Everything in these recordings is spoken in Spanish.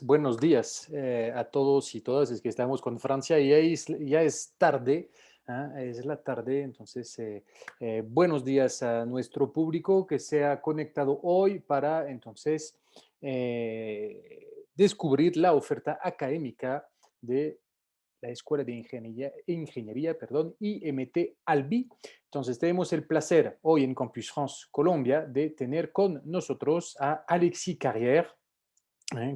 Buenos días a todos y todas. Es que estamos con Francia y ya es tarde, es la tarde. Entonces, buenos días a nuestro público que se ha conectado hoy para entonces descubrir la oferta académica de la Escuela de Ingeniería, perdón, IMT Albi. Entonces, tenemos el placer hoy en Campus France Colombia de tener con nosotros a Alexis Carrière,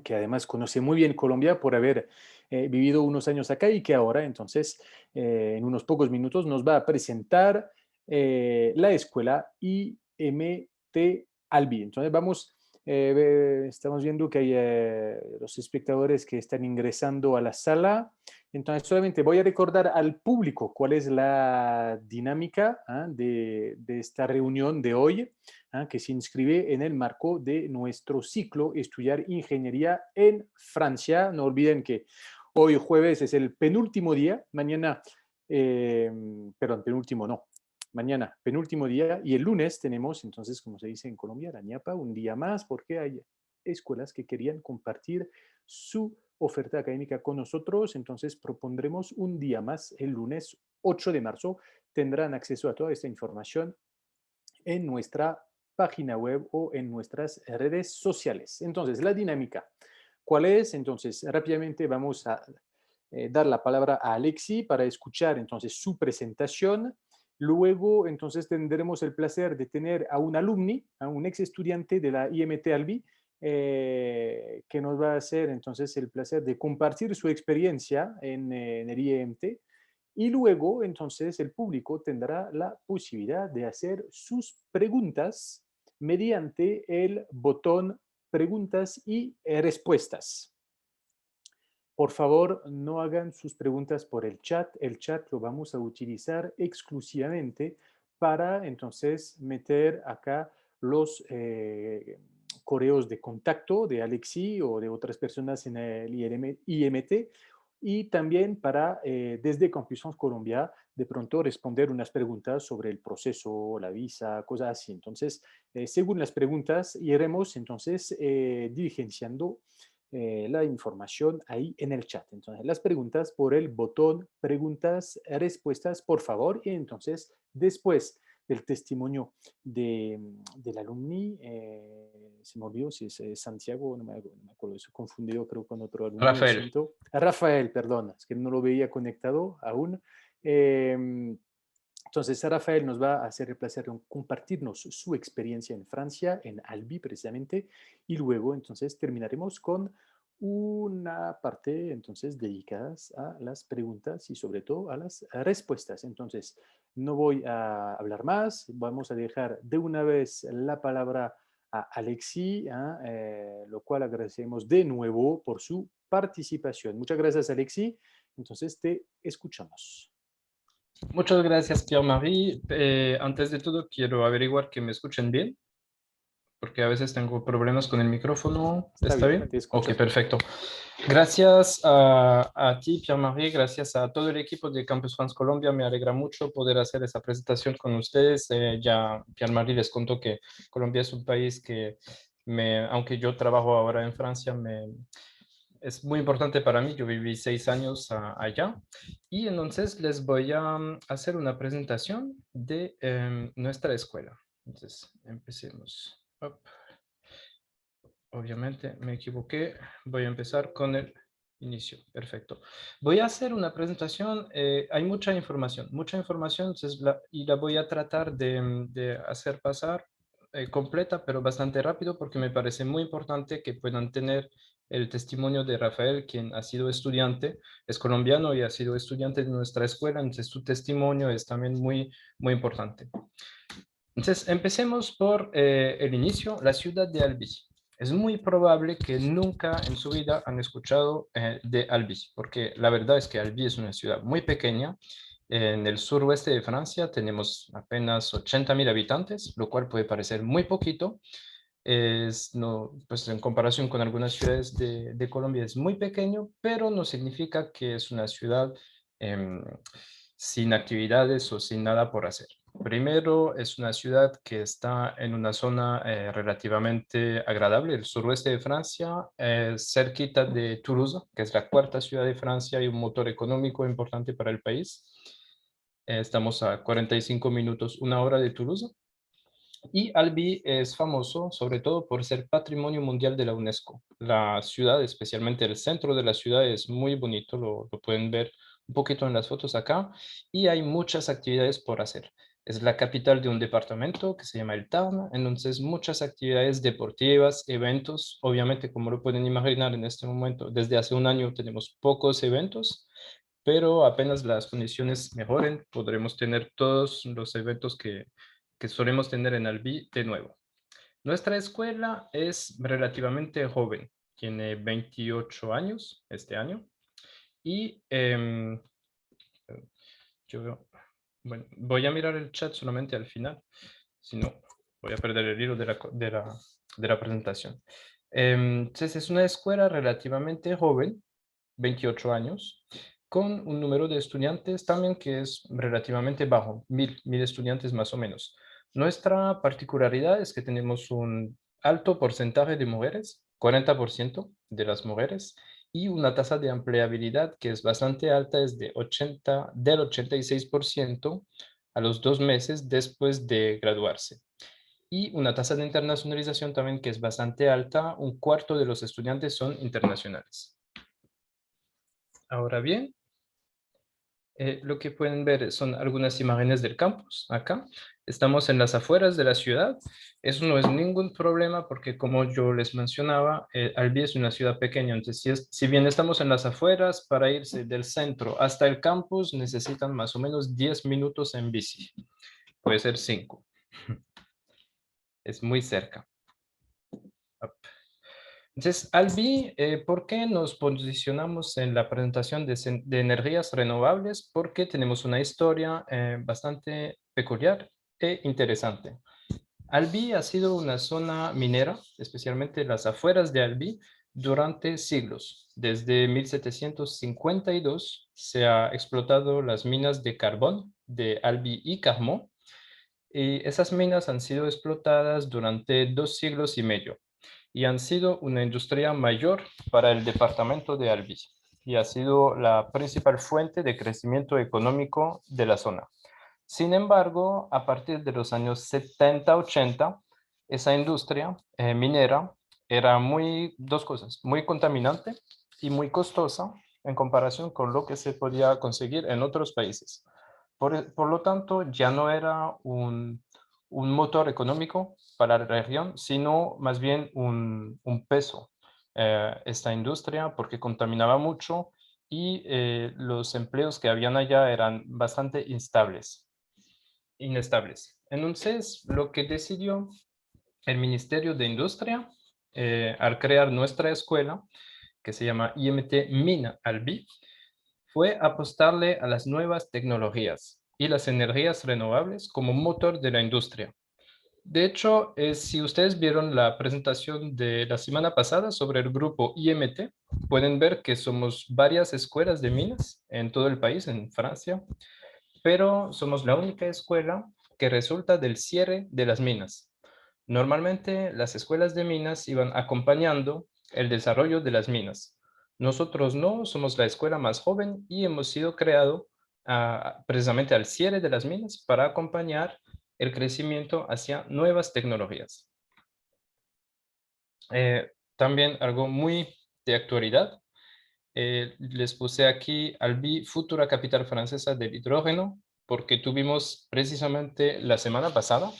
que además conoce muy bien Colombia por haber vivido unos años acá y que ahora, entonces, en unos pocos minutos nos va a presentar la escuela IMT Albi. Entonces, estamos viendo que hay los espectadores que están ingresando a la sala. Entonces, solamente voy a recordar al público cuál es la dinámica de esta reunión de hoy, que se inscribe en el marco de nuestro ciclo Estudiar Ingeniería en Francia. No olviden que hoy jueves es el penúltimo día, mañana, perdón, penúltimo no, mañana penúltimo día y el lunes tenemos, entonces, como se dice en Colombia, la ñapa, un día más porque hay escuelas que querían compartir su oferta académica con nosotros, entonces propondremos un día más el lunes 8 de marzo. Tendrán acceso a toda esta información en nuestra página web o en nuestras redes sociales. Entonces, la dinámica, ¿cuál es? Entonces, rápidamente vamos a dar la palabra a Alexi para escuchar entonces su presentación. Luego, entonces, tendremos el placer de tener a un alumni, a un ex estudiante de la IMT Albi, que nos va a hacer entonces el placer de compartir su experiencia en el IMT. Y luego, entonces, el público tendrá la posibilidad de hacer sus preguntas mediante el botón preguntas y respuestas. Por favor, no hagan sus preguntas por el chat. El chat lo vamos a utilizar exclusivamente para, entonces, meter acá los correos de contacto de Alexi o de otras personas en el IMT y también para, desde Campus France Colombia, de pronto responder unas preguntas sobre el proceso, la visa, cosas así. Entonces, según las preguntas, iremos entonces diligenciando la información ahí en el chat. Entonces, las preguntas por el botón preguntas, respuestas, por favor. Y entonces, después del testimonio del alumni, se me olvidó si es Santiago, no me acuerdo, estoy confundido creo con otro alumni, lo Rafael, siento. Rafael, perdón, es que no lo veía conectado aún. Entonces, Rafael nos va a hacer el placer de compartirnos su experiencia en Francia, en Albi precisamente, y luego entonces terminaremos con una parte entonces dedicadas a las preguntas y sobre todo a las respuestas. Entonces, no voy a hablar más, vamos a dejar de una vez la palabra a Alexi, lo cual agradecemos de nuevo por su participación. Muchas gracias, Alexi. Entonces, te escuchamos. muchas gracias, Pierre-Marie. Antes de todo, quiero averiguar que me escuchen bien, porque a veces tengo problemas con el micrófono. Está ¿Está bien, bien? te Ok, escuchas bien. perfecto. Gracias a ti, Pierre-Marie, gracias a todo el equipo de Campus France Colombia. Me alegra mucho poder hacer esa presentación con ustedes. Ya Pierre-Marie les contó que Colombia es un país que, aunque yo trabajo ahora en Francia, es muy importante para mí. Yo viví 6 años allá y entonces les voy a hacer una presentación de nuestra escuela. Entonces, empecemos. Up. Obviamente me equivoqué. Voy a empezar con el inicio. Perfecto. Voy a hacer una presentación. Hay mucha información, entonces y la voy a tratar de hacer pasar completa, pero bastante rápido, porque me parece muy importante que puedan tener el testimonio de Rafael, quien ha sido estudiante, es colombiano y ha sido estudiante de nuestra escuela, entonces su testimonio es también muy, muy importante. Entonces, empecemos por el inicio, la ciudad de Albi. Es muy probable que nunca en su vida han escuchado de Albi, porque la verdad es que Albi es una ciudad muy pequeña. En el suroeste de Francia tenemos apenas 80.000 habitantes, lo cual puede parecer muy poquito. No, pues en comparación con algunas ciudades de Colombia es muy pequeño, pero no significa que es una ciudad em, sin actividades o sin nada por hacer. Primero, es una ciudad que está en una zona relativamente agradable, el suroeste de Francia, cerquita de Toulouse, que es la cuarta ciudad de Francia y un motor económico importante para el país. Estamos a 45 minutos, una hora de Toulouse. Y Albi es famoso sobre todo por ser Patrimonio Mundial de la UNESCO. La ciudad, especialmente el centro de la ciudad, es muy bonito, lo pueden ver un poquito en las fotos acá, y hay muchas actividades por hacer. Es la capital de un departamento que se llama el Tarn, entonces muchas actividades deportivas, eventos, obviamente como lo pueden imaginar en este momento, desde hace un año tenemos pocos eventos, pero apenas las condiciones mejoren, podremos tener todos los eventos que solemos tener en Albi de nuevo. Nuestra escuela es relativamente joven, tiene 28 años este año y yo bueno, voy a mirar el chat solamente al final, si no voy a perder el hilo de la presentación. Entonces es una escuela relativamente joven, 28 años, con un número de estudiantes también que es relativamente bajo, 1000 estudiantes más o menos. Nuestra particularidad es que tenemos un alto porcentaje de mujeres, 40% de las mujeres, y una tasa de empleabilidad que es bastante alta, es del 86% a los 2 meses después de graduarse. Y una tasa de internacionalización también que es bastante alta, un cuarto de los estudiantes son internacionales. Ahora bien, lo que pueden ver son algunas imágenes del campus. Acá estamos en las afueras de la ciudad. Eso no es ningún problema porque, como yo les mencionaba, Albi es una ciudad pequeña. Entonces, si bien estamos en las afueras, para irse del centro hasta el campus necesitan más o menos 10 minutos en bici. Puede ser 5. Es muy cerca. Entonces, Albi, ¿por qué nos posicionamos en la presentación de energías renovables? Porque tenemos una historia bastante peculiar e interesante. Albi ha sido una zona minera, especialmente las afueras de Albi, durante siglos. Desde 1752 se ha explotado las minas de carbón de Albi y Carmont, y esas minas han sido explotadas durante 2 siglos y medio y han sido una industria mayor para el departamento de Albi y ha sido la principal fuente de crecimiento económico de la zona. Sin embargo, a partir de los años 70-80, esa industria minera era dos cosas, muy contaminante y muy costosa en comparación con lo que se podía conseguir en otros países. Por lo tanto, ya no era un motor económico para la región, sino más bien un peso esta industria porque contaminaba mucho y los empleos que habían allá eran bastante inestables. Entonces, lo que decidió el Ministerio de Industria al crear nuestra escuela, que se llama IMT Mina Albi, fue apostarle a las nuevas tecnologías y las energías renovables como motor de la industria. De hecho, si ustedes vieron la presentación de la semana pasada sobre el grupo IMT, pueden ver que somos varias escuelas de minas en todo el país, en Francia, pero somos la única escuela que resulta del cierre de las minas. Normalmente las escuelas de minas iban acompañando el desarrollo de las minas. Nosotros no, somos la escuela más joven y hemos sido creado precisamente al cierre de las minas para acompañar el crecimiento hacia nuevas tecnologías. También algo muy de actualidad, les puse aquí Albi, futura capital francesa del hidrógeno, porque tuvimos precisamente la semana pasada,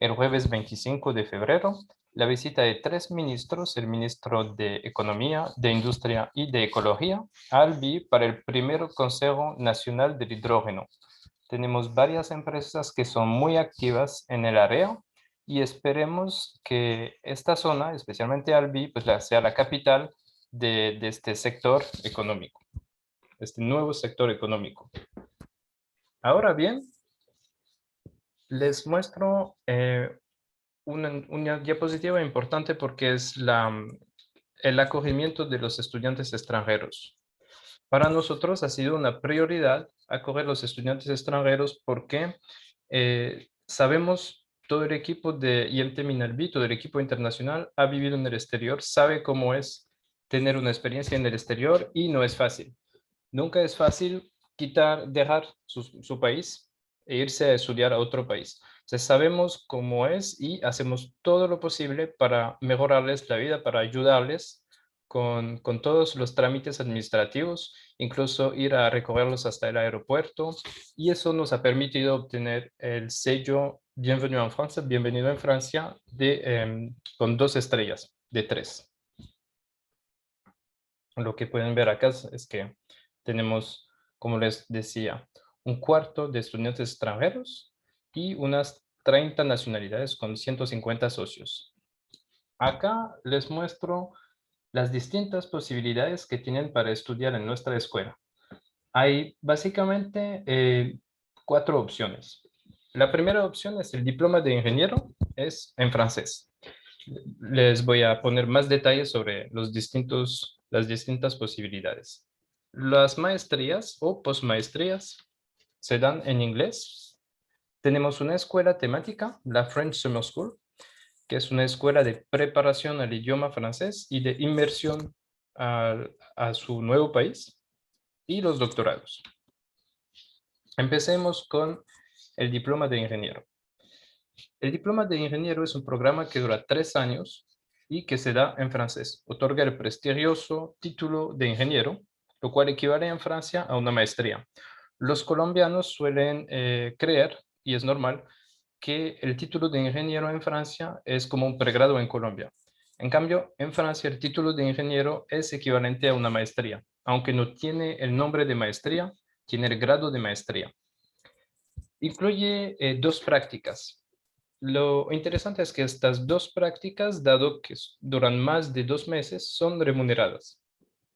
el jueves 25 de febrero, la visita de 3 ministros, el ministro de Economía, de Industria y de Ecología, a Albi para el primer Consejo Nacional del Hidrógeno. Tenemos varias empresas que son muy activas en el área y esperemos que esta zona, especialmente Albi, pues sea la capital de este sector económico, este nuevo sector económico. Ahora bien, les muestro una diapositiva importante porque es el acogimiento de los estudiantes extranjeros. Para nosotros ha sido una prioridad acoger los estudiantes extranjeros porque Sabemos, todo el equipo de IMT Minalbi, todo el equipo internacional ha vivido en el exterior, sabe cómo es tener una experiencia en el exterior y no es fácil. Nunca es fácil dejar su país e irse a estudiar a otro país. Entonces sabemos cómo es y hacemos todo lo posible para mejorarles la vida, para ayudarles con todos los trámites administrativos, incluso ir a recogerlos hasta el aeropuerto. Y eso nos ha permitido obtener el sello Bienvenue en Francia, bienvenido en Francia, con 2 estrellas de 3. Lo que pueden ver acá es que tenemos, como les decía, un cuarto de estudiantes extranjeros y unas 30 nacionalidades con 150 socios. Acá les muestro las distintas posibilidades que tienen para estudiar en nuestra escuela. Hay básicamente 4 opciones. La primera opción es el diploma de ingeniero, es en francés. Les voy a poner más detalles sobre las distintas posibilidades. Las maestrías o postmaestrías se dan en inglés. Tenemos una escuela temática, la French Summer School, que es una escuela de preparación al idioma francés y de inmersión a su nuevo país, y los doctorados. Empecemos con el diploma de ingeniero. El diploma de ingeniero es un programa que dura 3 años y que se da en francés. Otorga el prestigioso título de ingeniero, lo cual equivale en Francia a una maestría. Los colombianos suelen creer, y es normal, que el título de ingeniero en Francia es como un pregrado en Colombia. En cambio, en Francia el título de ingeniero es equivalente a una maestría, aunque no tiene el nombre de maestría, tiene el grado de maestría. Incluye 2 prácticas. Lo interesante es que estas 2 prácticas, dado que duran más de 2 meses, son remuneradas.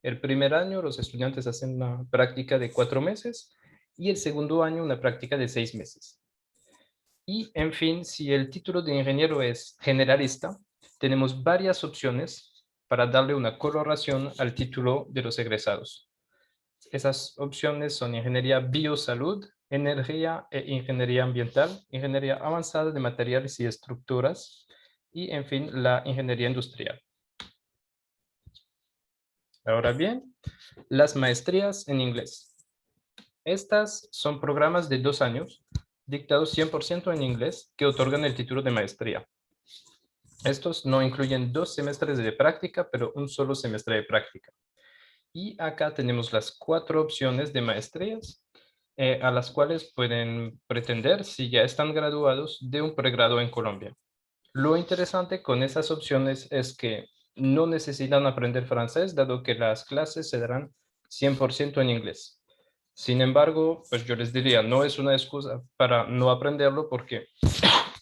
El primer año los estudiantes hacen una práctica de 4 meses y el segundo año una práctica de 6 meses. Y, en fin, si el título de ingeniero es generalista, tenemos varias opciones para darle una coloración al título de los egresados. Esas opciones son ingeniería biosalud, energía e ingeniería ambiental, ingeniería avanzada de materiales y estructuras y, en fin, la ingeniería industrial. Ahora bien, las maestrías en inglés. Estas son programas de 2 años, dictados 100% en inglés, que otorgan el título de maestría. Estos no incluyen 2 semestres de práctica, pero un solo semestre de práctica. Y acá tenemos las 4 opciones de maestrías a las cuales pueden pretender si ya están graduados de un pregrado en Colombia. Lo interesante con esas opciones es que no necesitan aprender francés, dado que las clases se darán 100% en inglés. Sin embargo, pues yo les diría, no es una excusa para no aprenderlo, porque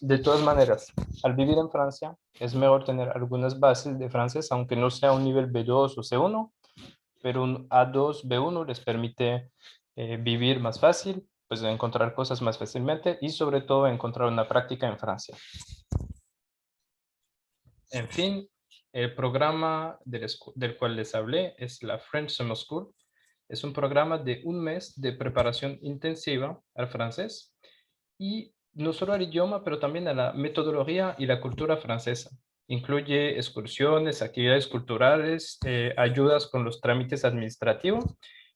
de todas maneras, al vivir en Francia, es mejor tener algunas bases de francés, aunque no sea un nivel B2 o C1, pero un A2, B1 les permite vivir más fácil, pues encontrar cosas más fácilmente y sobre todo encontrar una práctica en Francia. En fin, el programa del cual les hablé es la French Summer School. Es un programa de 1 mes de preparación intensiva al francés y no solo al idioma, pero también a la metodología y la cultura francesa. Incluye excursiones, actividades culturales, ayudas con los trámites administrativos,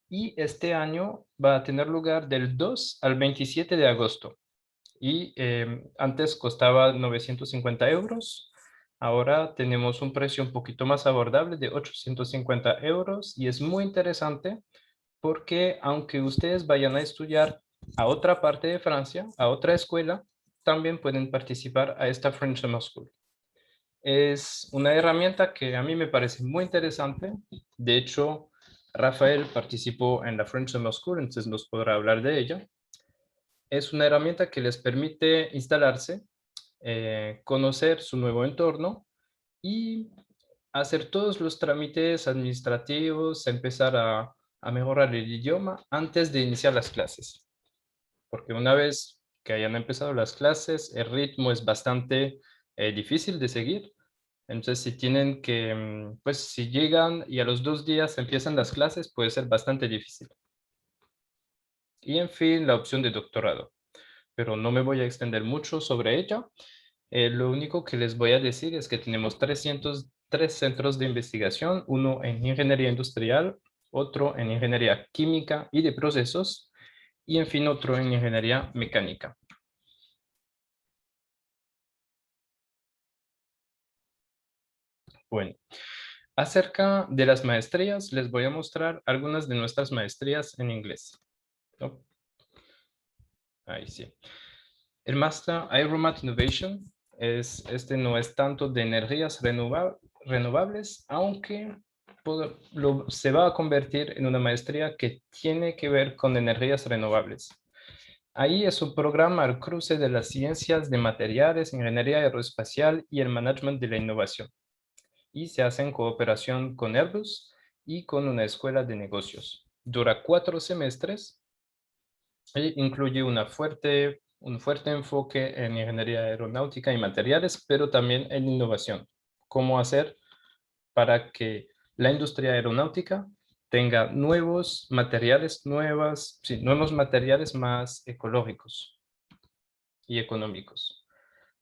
y este año va a tener lugar del 2 al 27 de agosto. Y antes costaba 950 euros. Ahora tenemos un precio un poquito más abordable de 850 euros y es muy interesante porque aunque ustedes vayan a estudiar a otra parte de Francia, a otra escuela, también pueden participar a esta French Summer School. Es una herramienta que a mí me parece muy interesante. De hecho, Rafael participó en la French Summer School, entonces nos podrá hablar de ella. Es una herramienta que les permite instalarse, conocer su nuevo entorno y hacer todos los trámites administrativos, empezar a mejorar el idioma antes de iniciar las clases. Porque una vez que hayan empezado las clases, el ritmo es bastante difícil de seguir. Entonces, si tienen que, pues si llegan y a los 2 días empiezan las clases, puede ser bastante difícil. Y en fin, la opción de doctorado. pero no me voy a extender mucho sobre ella. Lo único que les voy a decir es que tenemos 303 centros de investigación, uno en ingeniería industrial, otro en ingeniería química y de procesos, y en fin otro en ingeniería mecánica. Bueno, acerca de las maestrías, les voy a mostrar algunas de nuestras maestrías en inglés. Oh, ahí sí. El Master Aeromat Innovation este no es tanto de energías renovables, aunque se va a convertir en una maestría que tiene que ver con energías renovables. Ahí es un programa al cruce de las ciencias de materiales, ingeniería aeroespacial y el management de la innovación. Y se hace en cooperación con Airbus y con una escuela de negocios. Dura 4 semestres e incluye un fuerte enfoque en ingeniería aeronáutica y materiales, pero también en innovación. Cómo hacer para que la industria aeronáutica tenga nuevos materiales, nuevos materiales más ecológicos y económicos.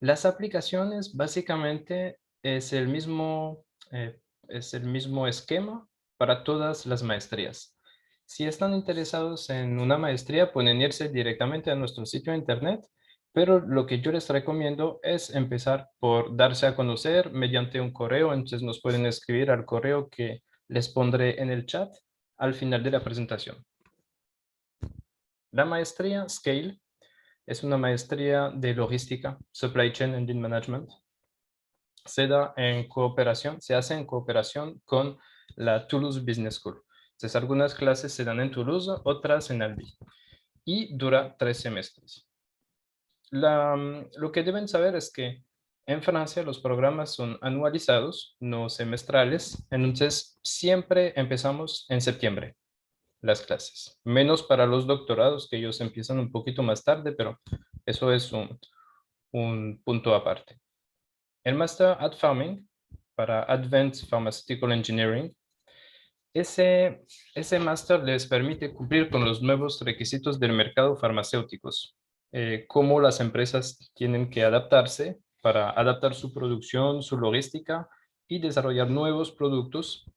Las aplicaciones básicamente es el mismo esquema para todas las maestrías. Si están interesados en una maestría, pueden irse directamente a nuestro sitio de internet, pero lo que yo les recomiendo es empezar por darse a conocer mediante un correo. Entonces nos pueden escribir al correo que les pondré en el chat al final de la presentación. La maestría Scale es una maestría de logística, Supply Chain and Lean Management. Se hace en cooperación con la Toulouse Business School. Entonces, algunas clases se dan en Toulouse, otras en Albi. Y dura 3 semestres. Lo que deben saber es que en Francia los programas son anualizados, no semestrales. Entonces, siempre empezamos en septiembre las clases. Menos para los doctorados, que ellos empiezan un poquito más tarde, pero eso es un punto aparte. El Master Ad Farming para Advanced Pharmaceutical Engineering, ese máster les permite cumplir con los nuevos requisitos del mercado farmacéuticos, cómo las empresas tienen que adaptarse para adaptar su producción, su logística y desarrollar nuevos productos.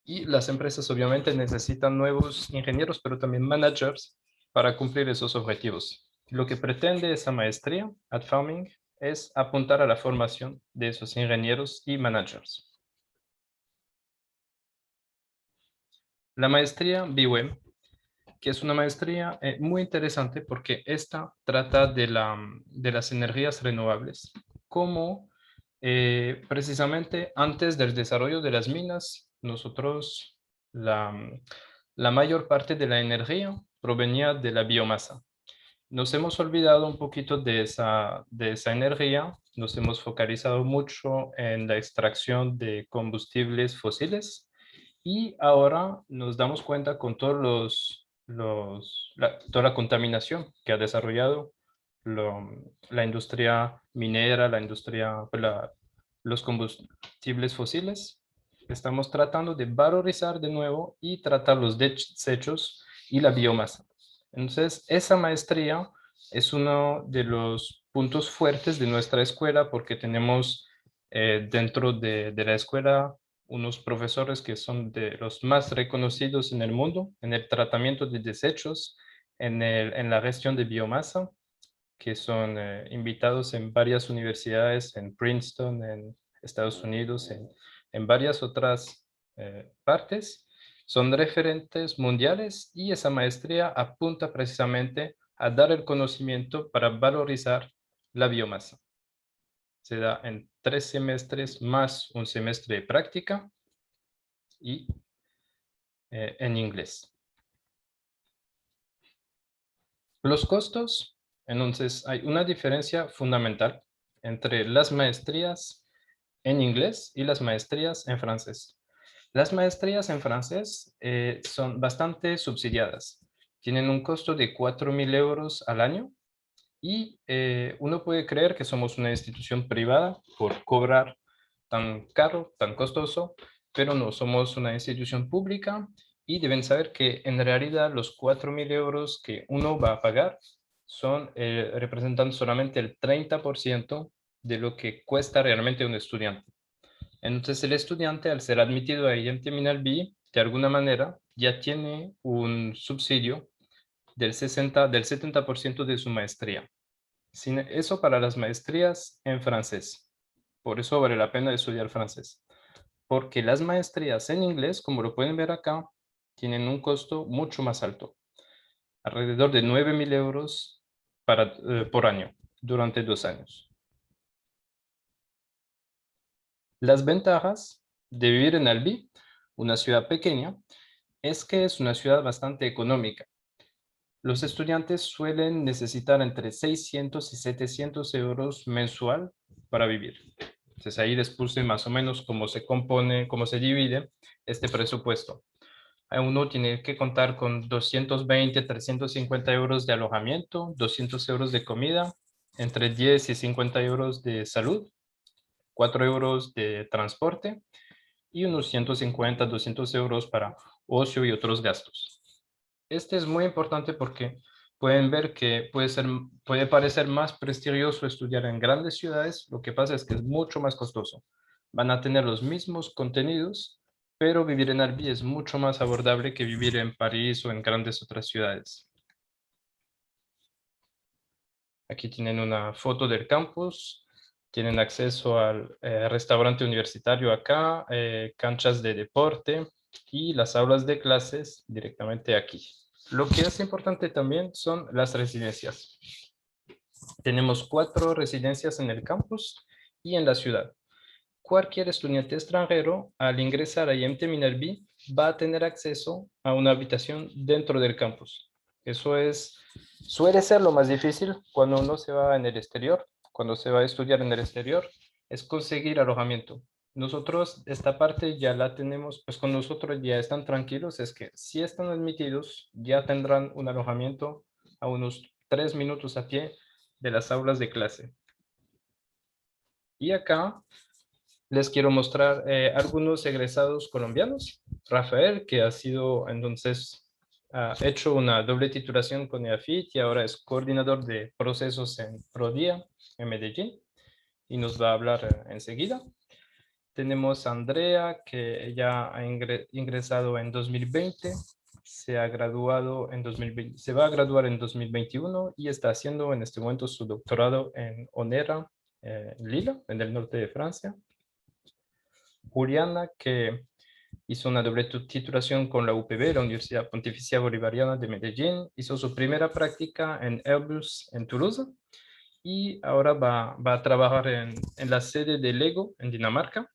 Y las empresas obviamente necesitan nuevos ingenieros, pero también managers para cumplir esos objetivos. Lo que pretende esa maestría, Ad Farming, es apuntar a la formación de esos ingenieros y managers. La maestría BWEM, que es una maestría muy interesante porque esta trata de las energías renovables, como precisamente antes del desarrollo de las minas, nosotros, la mayor parte de la energía provenía de la biomasa. Nos hemos olvidado un poquito de esa energía, nos hemos focalizado mucho en la extracción de combustibles fósiles y ahora nos damos cuenta con toda la contaminación que ha desarrollado la industria minera, los combustibles fósiles. Estamos tratando de valorizar de nuevo y tratar los desechos y la biomasa. Entonces, esa maestría es uno de los puntos fuertes de nuestra escuela porque tenemos dentro de la escuela unos profesores que son de los más reconocidos en el mundo en el tratamiento de desechos, en la gestión de biomasa, que son invitados en varias universidades, en Princeton, en Estados Unidos, en varias otras partes. Son referentes mundiales y esa maestría apunta precisamente a dar el conocimiento para valorizar la biomasa. Se da en 3 semestres más un semestre de práctica y en inglés. Los costos, entonces hay una diferencia fundamental entre las maestrías en inglés y las maestrías en francés. Las maestrías en francés son bastante subsidiadas. Tienen un costo de 4.000 euros al año y uno puede creer que somos una institución privada por cobrar tan caro, tan costoso, pero no, somos una institución pública y deben saber que en realidad los 4.000 euros que uno va a pagar representan solamente el 30% de lo que cuesta realmente un estudiante. Entonces el estudiante, al ser admitido a IMT Minalbi, de alguna manera ya tiene un subsidio del 70% de su maestría. Eso para las maestrías en francés. Por eso vale la pena estudiar francés. Porque las maestrías en inglés, como lo pueden ver acá, tienen un costo mucho más alto. Alrededor de 9.000 euros por año, durante 2 años. Las ventajas de vivir en Albi, una ciudad pequeña, es que es una ciudad bastante económica. Los estudiantes suelen necesitar entre 600 y 700 euros mensual para vivir. Entonces ahí les puse más o menos cómo se compone, cómo se divide este presupuesto. Uno tiene que contar con 220, 350 euros de alojamiento, 200 euros de comida, entre 10 y 50 euros de salud, 4 euros de transporte y unos 150, 200 euros para ocio y otros gastos. Este es muy importante porque pueden ver que puede parecer más prestigioso estudiar en grandes ciudades. Lo que pasa es que es mucho más costoso. Van a tener los mismos contenidos, pero vivir en Albi es mucho más abordable que vivir en París o en grandes otras ciudades. Aquí tienen una foto del campus. Tienen acceso al restaurante universitario acá, canchas de deporte y las aulas de clases directamente aquí. Lo que es importante también son las residencias. Tenemos 4 residencias en el campus y en la ciudad. Cualquier estudiante extranjero, al ingresar a IMT Minalbi, va a tener acceso a una habitación dentro del campus. Eso suele ser lo más difícil cuando uno se va en el exterior, cuando se va a estudiar en el exterior, es conseguir alojamiento. Nosotros esta parte ya la tenemos, pues con nosotros ya están tranquilos, es que si están admitidos, ya tendrán un alojamiento a unos 3 minutos a pie de las aulas de clase. Y acá les quiero mostrar algunos egresados colombianos. Rafael, que ha sido entonces, ha hecho una doble titulación con EAFIT y ahora es coordinador de procesos en ProDía en Medellín y nos va a hablar enseguida. Tenemos a Andrea, que ya ha ingresado en 2020, se ha graduado en 2020, se va a graduar en 2021 y está haciendo en este momento su doctorado en Onera, Lille, en el norte de Francia. Juliana, que hizo una doble titulación con la UPB, la Universidad Pontificia Bolivariana de Medellín, hizo su primera práctica en Airbus en Toulouse y ahora va a trabajar en la sede de Lego en Dinamarca.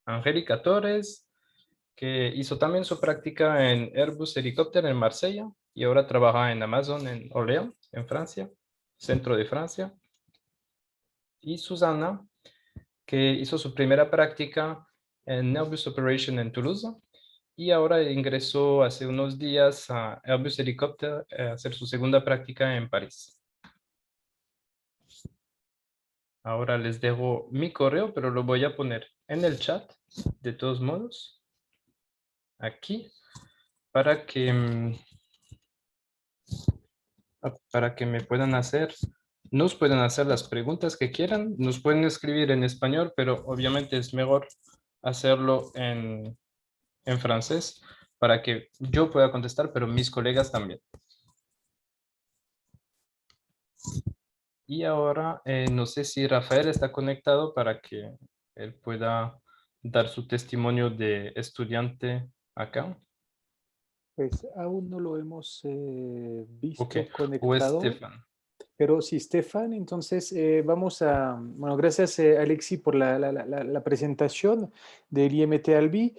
Angélica Torres, que hizo también su práctica en Airbus Helicopter en Marsella y ahora trabaja en Amazon en Orléans, en Francia, centro de Francia. Y Susana, que hizo su primera práctica en Airbus Operation en Toulouse y ahora ingresó hace unos días a Airbus Helicopter a hacer su segunda práctica en París. Ahora les dejo mi correo, pero lo voy a poner en el chat, de todos modos, aquí, para que nos puedan hacer las preguntas que quieran, nos pueden escribir en español, pero obviamente es mejor hacerlo en francés para que yo pueda contestar, pero mis colegas también. Y ahora no sé si Rafael está conectado para que él pueda dar su testimonio de estudiante acá. Pues aún no lo hemos Ok, visto o conectado, Estefan. pero sí, Stefan, entonces vamos a, bueno, gracias Alexi por la presentación del IMT Albi.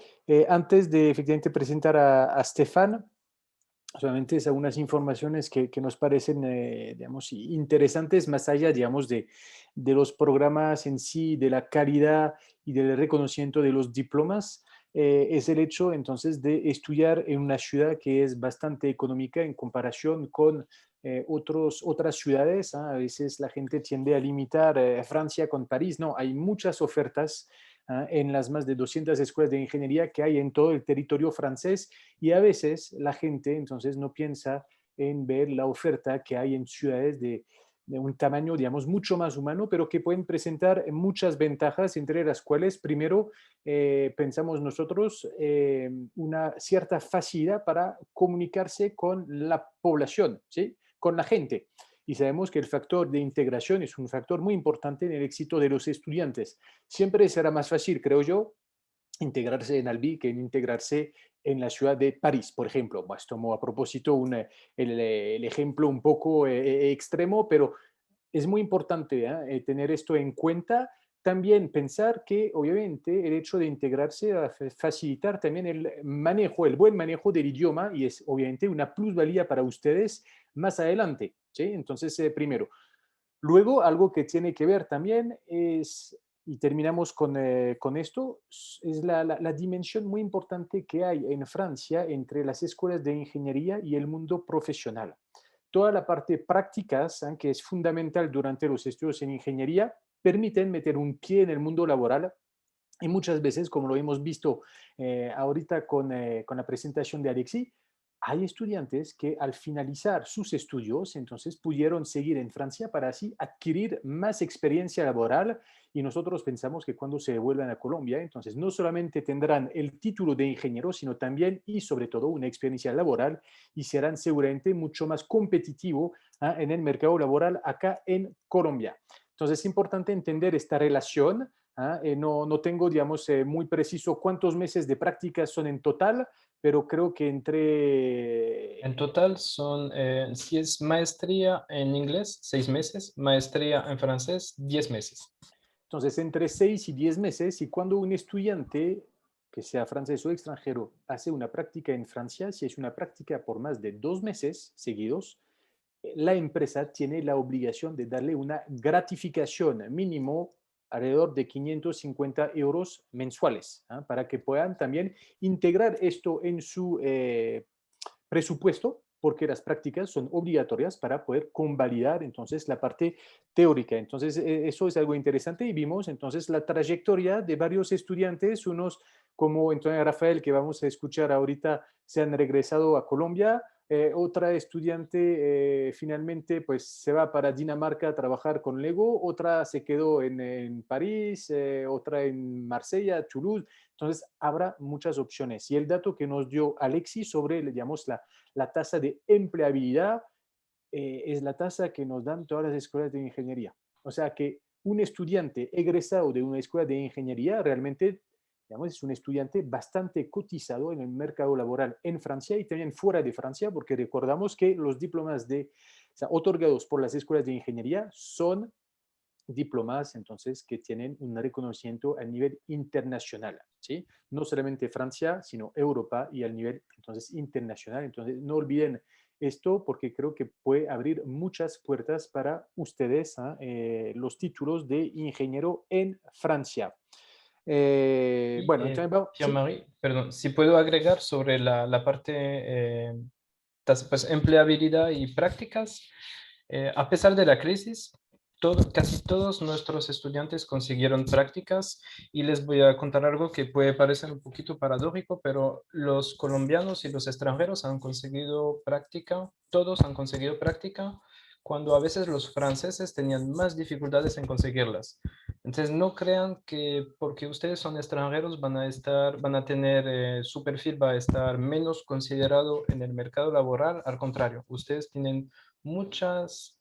Antes de efectivamente presentar a Stefan, solamente es algunas informaciones que nos parecen, digamos, interesantes, más allá, digamos, de los programas en sí, de la calidad y del reconocimiento de los diplomas, es el hecho, entonces, de estudiar en una ciudad que es bastante económica en comparación con otras ciudades. ¿Ah? A veces la gente tiende a limitar Francia con París. No, hay muchas ofertas en las más de 200 escuelas de ingeniería que hay en todo el territorio francés y a veces la gente entonces no piensa en ver la oferta que hay en ciudades de un tamaño, digamos, mucho más humano, pero que pueden presentar muchas ventajas, entre las cuales, primero, pensamos nosotros, una cierta facilidad para comunicarse con la población, ¿sí? Con la gente. Y sabemos que el factor de integración es un factor muy importante en el éxito de los estudiantes. Siempre será más fácil, creo yo, integrarse en Albi que en integrarse en la ciudad de París, por ejemplo. Pues tomo a propósito el ejemplo un poco extremo, pero es muy importante tener esto en cuenta. También pensar que, obviamente, el hecho de integrarse va a facilitar también el manejo, el buen manejo del idioma y es, obviamente, una plusvalía para ustedes más adelante. ¿Sí? Entonces, primero. Luego, algo que tiene que ver también es, y terminamos con esto, es la dimensión muy importante que hay en Francia entre las escuelas de ingeniería y el mundo profesional. Toda la parte prácticas, que es fundamental durante los estudios en ingeniería, permiten meter un pie en el mundo laboral y muchas veces, como lo hemos visto ahorita con la presentación de Alexis, hay estudiantes que al finalizar sus estudios, entonces pudieron seguir en Francia para así adquirir más experiencia laboral y nosotros pensamos que cuando se vuelvan a Colombia, entonces no solamente tendrán el título de ingeniero, sino también y sobre todo una experiencia laboral y serán seguramente mucho más competitivos en el mercado laboral acá en Colombia. Entonces es importante entender esta relación. No tengo, digamos, muy preciso cuántos meses de práctica son en total, pero creo que En entre, total son, si es maestría en inglés, 6 meses, maestría en francés, 10 meses. entonces, entre 6 y 10 meses, y cuando un estudiante, que sea francés o extranjero, hace una práctica en Francia, si es una práctica por más de 2 meses seguidos, la empresa tiene la obligación de darle una gratificación mínimo alrededor de 550 euros mensuales, para que puedan también integrar esto en su presupuesto, porque las prácticas son obligatorias para poder convalidar entonces la parte teórica. Entonces, eso es algo interesante y vimos entonces la trayectoria de varios estudiantes, unos como Antonio Rafael, que vamos a escuchar ahorita, se han regresado a Colombia, otra estudiante finalmente pues se va para Dinamarca a trabajar con Lego, otra se quedó en París, otra en Marsella, Toulouse. Entonces habrá muchas opciones. Y el dato que nos dio Alexis sobre, digamos, la tasa de empleabilidad es la tasa que nos dan todas las escuelas de ingeniería. O sea que un estudiante egresado de una escuela de ingeniería realmente, digamos, es un estudiante bastante cotizado en el mercado laboral en Francia y también fuera de Francia, porque recordamos que los diplomas o sea, otorgados por las escuelas de ingeniería son diplomas entonces que tienen un reconocimiento a nivel internacional, ¿sí? No solamente Francia, sino Europa y al nivel entonces internacional. Entonces no olviden esto porque creo que puede abrir muchas puertas para ustedes los títulos de ingeniero en Francia. Y Bueno, entonces, sí. Pierre-Marie, perdón, si puedo agregar sobre la parte pues, empleabilidad y prácticas, a pesar de la crisis, casi todos nuestros estudiantes consiguieron prácticas y les voy a contar algo que puede parecer un poquito paradójico, pero los colombianos y los extranjeros han conseguido práctica, todos han conseguido práctica cuando a veces los franceses tenían más dificultades en conseguirlas. Entonces, no crean que porque ustedes son extranjeros van a tener, su perfil va a estar menos considerado en el mercado laboral. Al contrario, ustedes tienen muchas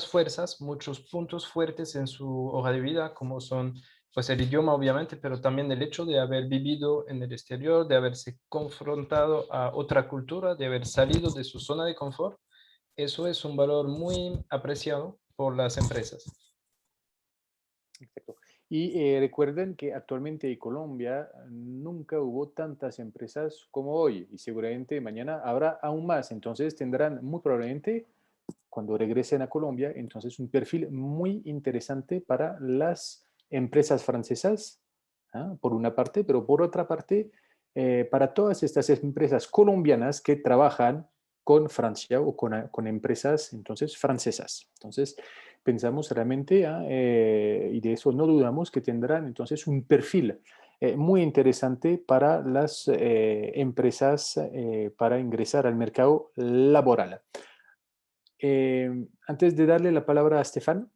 fuerzas, muchos puntos fuertes en su hoja de vida, como son pues el idioma obviamente, pero también el hecho de haber vivido en el exterior, de haberse confrontado a otra cultura, de haber salido de su zona de confort. Eso es un valor muy apreciado por las empresas. Exacto. Y recuerden que actualmente en Colombia nunca hubo tantas empresas como hoy y seguramente mañana habrá aún más. Entonces tendrán muy probablemente, cuando regresen a Colombia, entonces un perfil muy interesante para las empresas francesas, por una parte, pero por otra parte, para todas estas empresas colombianas que trabajan con Francia o con empresas entonces francesas. Entonces, pensamos realmente, y de eso no dudamos, que tendrán entonces un perfil muy interesante para las empresas para ingresar al mercado laboral. Antes de darle la palabra a Stefan,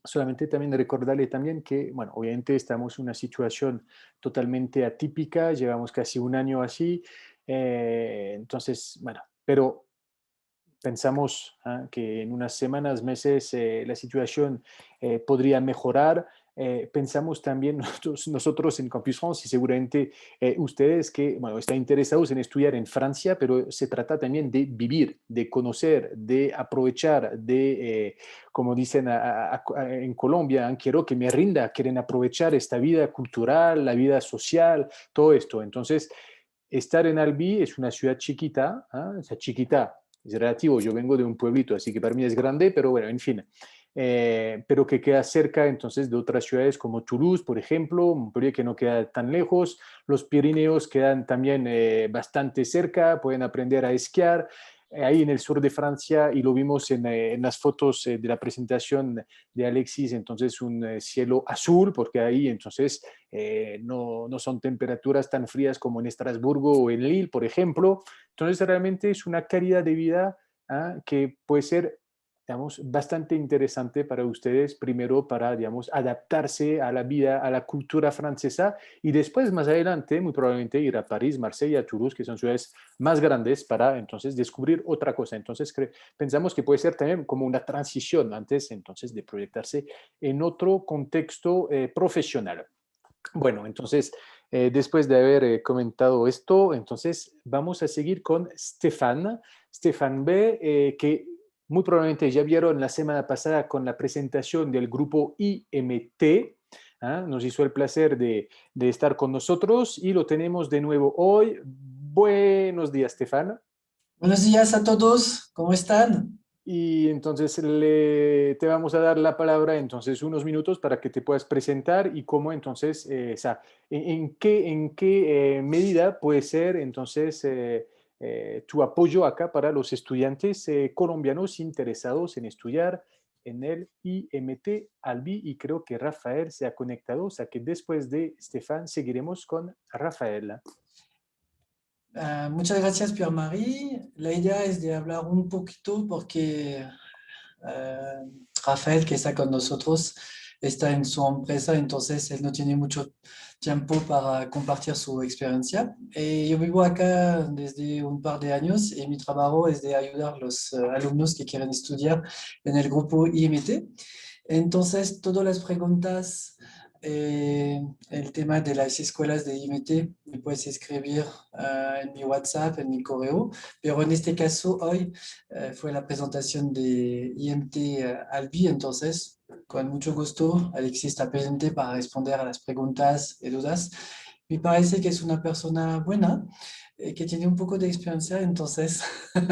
solamente también recordarle también que, bueno, obviamente estamos en una situación totalmente atípica, llevamos casi un año así, entonces, bueno, pero pensamos que en unas semanas, meses, la situación podría mejorar. Pensamos también nosotros en Campus France y seguramente ustedes que bueno, están interesados en estudiar en Francia, pero se trata también de vivir, de conocer, de aprovechar, como dicen en Colombia, quiero que me rinda, quieren aprovechar esta vida cultural, la vida social, todo esto. Entonces, estar en Albi es una ciudad chiquita, o sea, chiquita, es relativo, yo vengo de un pueblito, así que para mí es grande, pero bueno, en fin, pero que queda cerca entonces de otras ciudades como Toulouse, por ejemplo, Montpellier que no queda tan lejos, los Pirineos quedan también bastante cerca, pueden aprender a esquiar, ahí en el sur de Francia, y lo vimos en las fotos de la presentación de Alexis, entonces un cielo azul, porque ahí entonces no son temperaturas tan frías como en Estrasburgo o en Lille, por ejemplo. Entonces realmente es una calidad de vida que puede ser, digamos, bastante interesante para ustedes, primero para, digamos, adaptarse a la vida, a la cultura francesa y después, más adelante, muy probablemente ir a París, Marsella, Toulouse, que son ciudades más grandes para entonces descubrir otra cosa. Entonces pensamos que puede ser también como una transición antes entonces de proyectarse en otro contexto profesional. Bueno, entonces, después de haber comentado esto, entonces vamos a seguir con Stefan. Stefan B, que muy probablemente ya vieron la semana pasada con la presentación del grupo IMT. Nos hizo el placer de estar con nosotros y lo tenemos de nuevo hoy. Buenos días, Stefan. Buenos días a todos, ¿cómo están? Y entonces te vamos a dar la palabra entonces unos minutos para que te puedas presentar y cómo entonces, o sea, en qué medida puede ser entonces tu apoyo acá para los estudiantes colombianos interesados en estudiar en el IMT Albi y creo que Rafael se ha conectado, o sea que después de Estefan seguiremos con Rafael. Muchas gracias, Pierre-Marie. La idea es de hablar un poquito porque Rafael, que está con nosotros, está en su empresa, entonces él no tiene mucho tiempo para compartir su experiencia. Yo vivo acá desde un par de años y mi trabajo es de ayudar a los alumnos que quieren estudiar en el grupo IMT. Entonces, todas las preguntas, el tema de las escuelas de IMT, me puedes escribir en mi WhatsApp, en mi correo, pero en este caso hoy fue la presentación de IMT Albi, entonces, con mucho gusto, Alexis está presente para responder a las preguntas y dudas. Me parece que es una persona buena, que tiene un poco de experiencia, entonces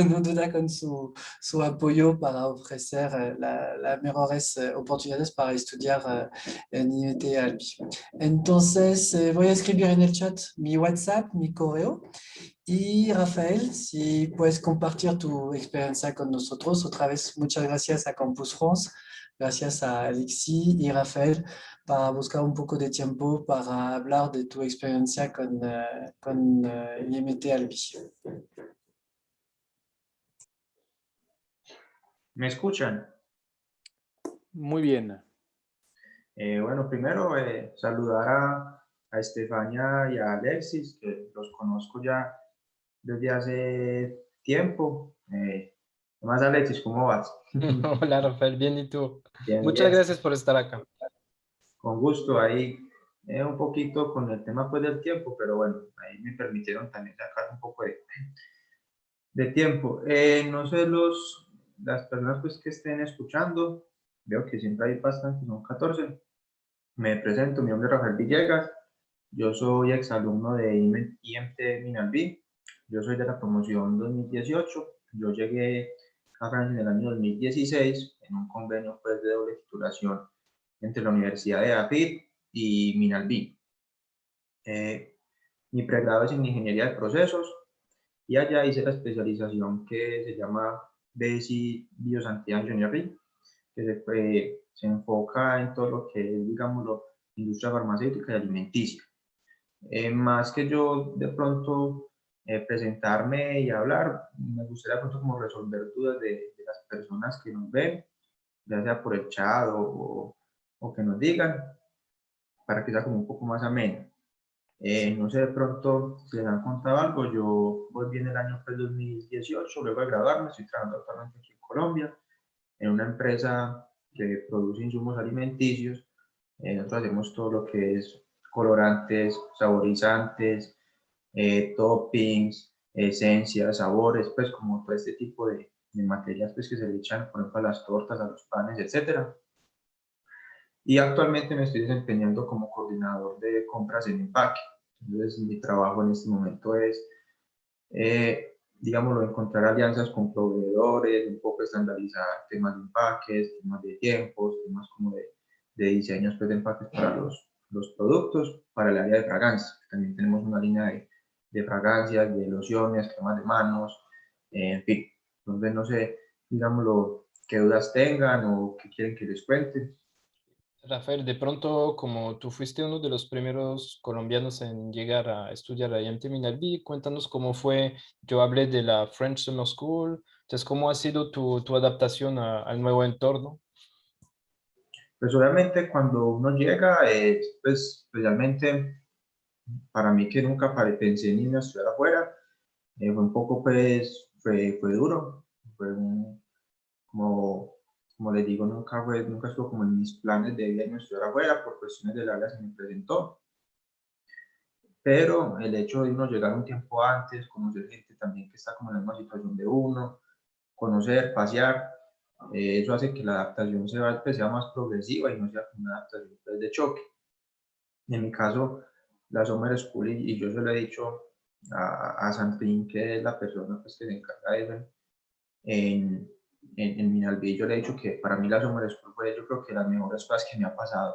no duda con su apoyo para ofrecer las mejores oportunidades para estudiar en IET Albi. Entonces voy a escribir en el chat mi WhatsApp, mi correo, y Rafael, si puedes compartir tu experiencia con nosotros. Otra vez, muchas gracias a Campus France, gracias a Alexis y Rafael para buscar un poco de tiempo para hablar de tu experiencia con IMT Albi. ¿Me escuchan? Muy bien. Bueno, primero saludar a Estefania y a Alexis, que los conozco ya desde hace tiempo. Más Alexis, ¿cómo vas? Hola, Rafael, bien, ¿y tú? Bien, Muchas bien, gracias por estar acá. con gusto ahí. Un poquito con el tema pues, del tiempo, pero bueno, ahí me permitieron también sacar un poco de tiempo. No sé, las personas pues, que estén escuchando, veo que siempre hay bastantes, son 14. Me presento, mi nombre es Rafael Villegas, yo soy exalumno de IMT Minalbi, yo soy de la promoción 2018, yo llegué a Francia en el año 2016 en un convenio pues, de doble titulación entre la Universidad de AFIT y Minalbi. Mi pregrado es en Ingeniería de Procesos y allá hice la especialización que se llama BSI Biosanidad Engineering, que se enfoca en todo lo que es, digamos, industria farmacéutica y alimenticia. Más que yo de pronto presentarme y hablar, me gustaría de pronto como resolver dudas de las personas que nos ven, ya sea por el chat o que nos digan, para que sea como un poco más ameno. No sé de pronto si les han contado algo, yo volví en el año pues, 2018, luego de graduarme, estoy trabajando actualmente aquí en Colombia, en una empresa que produce insumos alimenticios. Nosotros hacemos todo lo que es colorantes, saborizantes, toppings, esencias, sabores, pues como todo este tipo de materias pues, que se le echan, por ejemplo, a las tortas, a los panes, etcétera. Y actualmente me estoy desempeñando como coordinador de compras en empaque. Entonces, mi trabajo en este momento es, digámoslo, encontrar alianzas con proveedores, un poco estandarizar temas de empaques, temas de tiempos, temas como de diseños pues, de empaques para los productos, para el área de fragancias. También tenemos una línea de fragancias, de lociones, cremas de manos, en fin. Entonces, no sé, digámoslo, qué dudas tengan o qué quieren que les cuente. Rafael, de pronto, como tú fuiste uno de los primeros colombianos en llegar a estudiar a IMT Minalbi, cuéntanos cómo fue. Yo hablé de la French Summer School, entonces, ¿cómo ha sido tu adaptación al nuevo entorno? Pues obviamente cuando uno llega, pues especialmente para mí que nunca pensé en irme a estudiar afuera, fue un poco pues, fue duro, fue como, como les digo, nunca estuvo como en mis planes de irme a estudiar afuera, por cuestiones de la vida se me presentó, pero el hecho de uno llegar un tiempo antes, conocer gente también que está como en la misma situación de uno, conocer, pasear, eso hace que la adaptación sea más progresiva y no sea como una adaptación pues, de choque. En mi caso, la Summer School, y yo se lo he dicho a Santín, que es la persona pues, que se encarga de eso en Minalbi, yo le he dicho que para mí la Summer School fue yo creo que las mejores cosas que me ha pasado,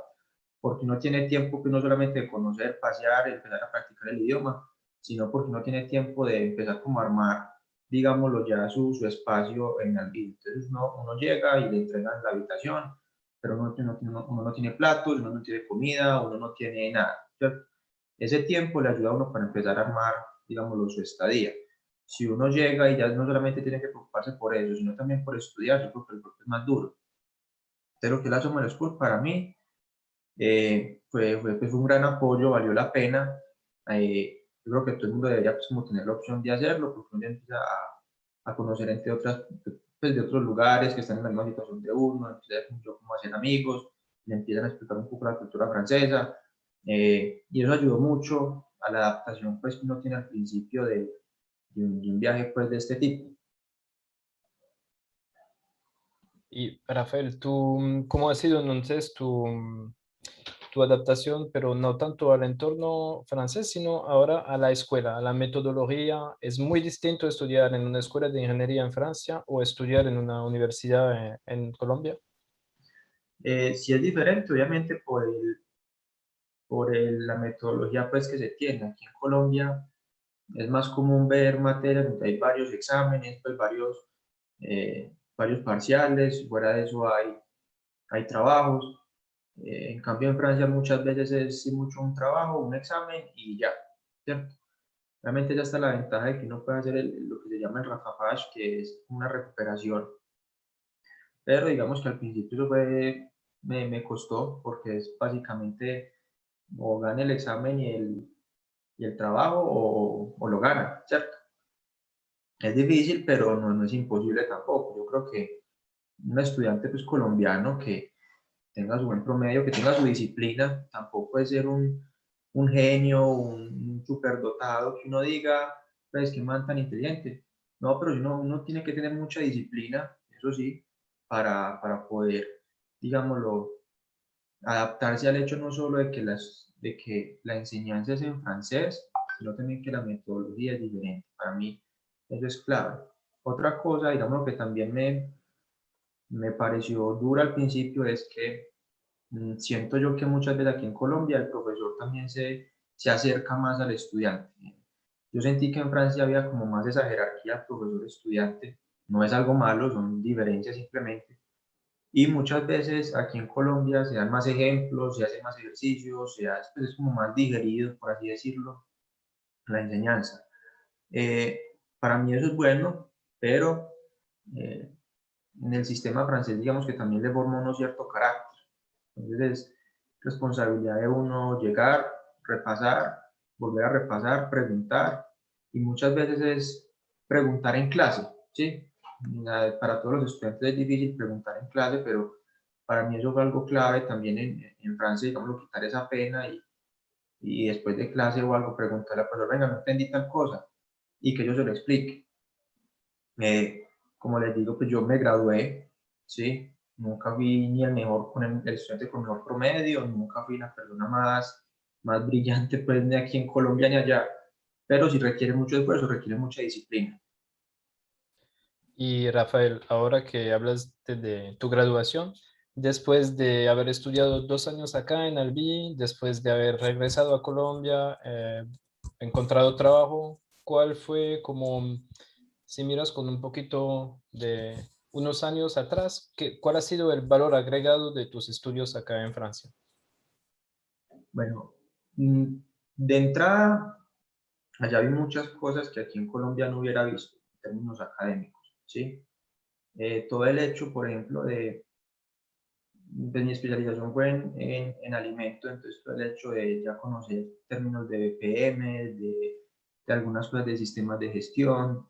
porque uno tiene tiempo que no solamente de conocer, pasear, empezar a practicar el idioma, sino porque uno tiene tiempo de empezar como a armar, digámoslo ya, su espacio en Minalbi. Entonces uno llega y le entregan la habitación, pero uno no tiene platos, uno no tiene comida, uno no tiene nada. ¿Cierto? Ese tiempo le ayuda a uno para empezar a armar, digámoslo, su estadía. Si uno llega y ya no solamente tiene que preocuparse por eso, sino también por estudiar, yo creo que el golpe es más duro. Pero que la Summer School para mí fue un gran apoyo, valió la pena. Yo creo que todo el mundo debería pues, como tener la opción de hacerlo, porque uno ya empieza a conocer entre otras, pues, de otros lugares que están en la misma situación de uno, empieza mucho como a hacer amigos, le empiezan a explicar un poco la cultura francesa, y eso ayudó mucho a la adaptación pues, que uno tiene al principio de un viaje pues, de este tipo. Y Rafael, ¿cómo ha sido entonces tu adaptación, pero no tanto al entorno francés, sino ahora a la escuela, a la metodología? ¿Es muy distinto estudiar en una escuela de ingeniería en Francia o estudiar en una universidad en Colombia? Sí es diferente, obviamente, la metodología pues, que se tiene. Aquí en Colombia es más común ver materias donde hay varios exámenes, pues, varios parciales, fuera de eso hay trabajos. En cambio, en Francia muchas veces es mucho un trabajo, un examen y ya, ¿cierto? Realmente ya está la ventaja de que uno puede hacer lo que se llama el rattrapage, que es una recuperación. Pero digamos que al principio eso me costó porque es básicamente o gana el examen y el trabajo o lo gana, ¿cierto? Es difícil, pero no es imposible tampoco. Yo creo que un estudiante pues, colombiano que tenga su buen promedio, que tenga su disciplina, tampoco es ser un genio, un superdotado, que uno diga, pues, que man tan inteligente. No, pero uno tiene que tener mucha disciplina, eso sí, para poder, digámoslo, adaptarse al hecho no solo de que la enseñanza es en francés, sino también que la metodología es diferente. Para mí eso es clave. Otra cosa, digamos, que también me pareció dura al principio es que siento yo que muchas veces aquí en Colombia el profesor también se acerca más al estudiante. Yo sentí que en Francia había como más esa jerarquía profesor-estudiante. No es algo malo, son diferencias simplemente. Y muchas veces aquí en Colombia se dan más ejemplos, se hacen más ejercicios, pues es como más digerido, por así decirlo, la enseñanza. Para mí eso es bueno, pero en el sistema francés, digamos que también le forma uno cierto carácter. Entonces es responsabilidad de uno llegar, repasar, volver a repasar, preguntar, y muchas veces es preguntar en clase, ¿sí? Para todos los estudiantes es difícil preguntar en clase, pero para mí eso fue algo clave también en Francia, digamos, quitar esa pena y después de clase o algo preguntarle al profesor, venga, no entendí tal cosa, y que yo se lo explique. Como les digo, pues yo me gradué, ¿sí? Nunca fui ni el mejor, el estudiante con mejor promedio, nunca fui la persona más brillante, pues, ni aquí en Colombia ni allá, pero sí requiere mucho esfuerzo, requiere mucha disciplina. Y Rafael, ahora que hablas de tu graduación, después de haber estudiado 2 años acá en Albi, después de haber regresado a Colombia, encontrado trabajo, ¿cuál fue como, si miras con un poquito de unos años atrás, cuál ha sido el valor agregado de tus estudios acá en Francia? Bueno, de entrada, allá vi muchas cosas que aquí en Colombia no hubiera visto en términos académicos, ¿sí? Todo el hecho, por ejemplo, de mi especialización fue en alimento, entonces todo el hecho de ya conocer términos de BPM, de algunas cosas de sistemas de gestión,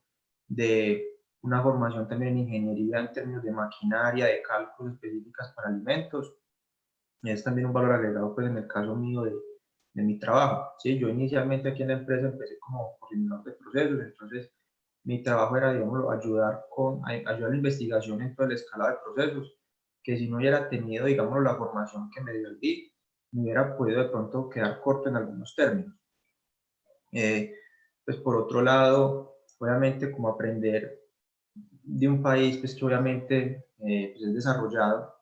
de una formación también en ingeniería en términos de maquinaria, de cálculos específicas para alimentos, es también un valor agregado pues en el caso mío de mi trabajo. ¿Sí? Yo inicialmente aquí en la empresa empecé como coordinador de procesos, entonces mi trabajo era, digamos, ayudar a la investigación en toda la escala de procesos, que si no hubiera tenido, digamos, la formación que me dio el BIC, me hubiera podido de pronto quedar corto en algunos términos. Pues por otro lado, obviamente como aprender de un país pues, que obviamente pues es desarrollado,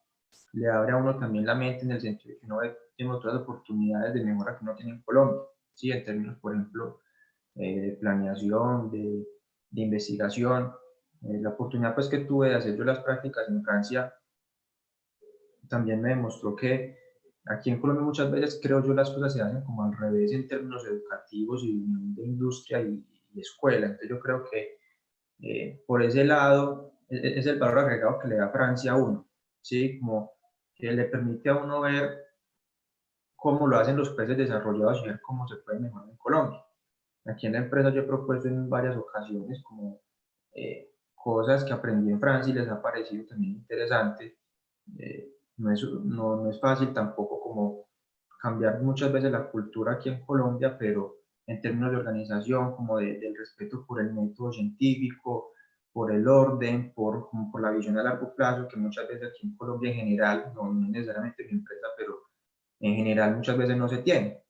le abre a uno también la mente en el sentido de que uno tiene otras oportunidades de mejora que uno tiene en Colombia, ¿sí? En términos, por ejemplo, de planeación, de investigación. La oportunidad pues, que tuve de hacer yo las prácticas en Francia también me demostró que aquí en Colombia muchas veces creo yo las cosas se hacen como al revés en términos educativos y de industria y escuela. Entonces yo creo que por ese lado es el valor agregado que le da Francia a uno, ¿sí? Como que le permite a uno ver cómo lo hacen los países desarrollados y ver cómo se puede mejorar en Colombia. Aquí en la empresa yo he propuesto en varias ocasiones como cosas que aprendí en Francia y les ha parecido también interesante. No es fácil tampoco como cambiar muchas veces la cultura aquí en Colombia, pero en términos de organización, como del respeto por el método científico, por el orden, como por la visión a largo plazo, que muchas veces aquí en Colombia en general, no necesariamente en mi empresa, pero en general muchas veces no se tiene.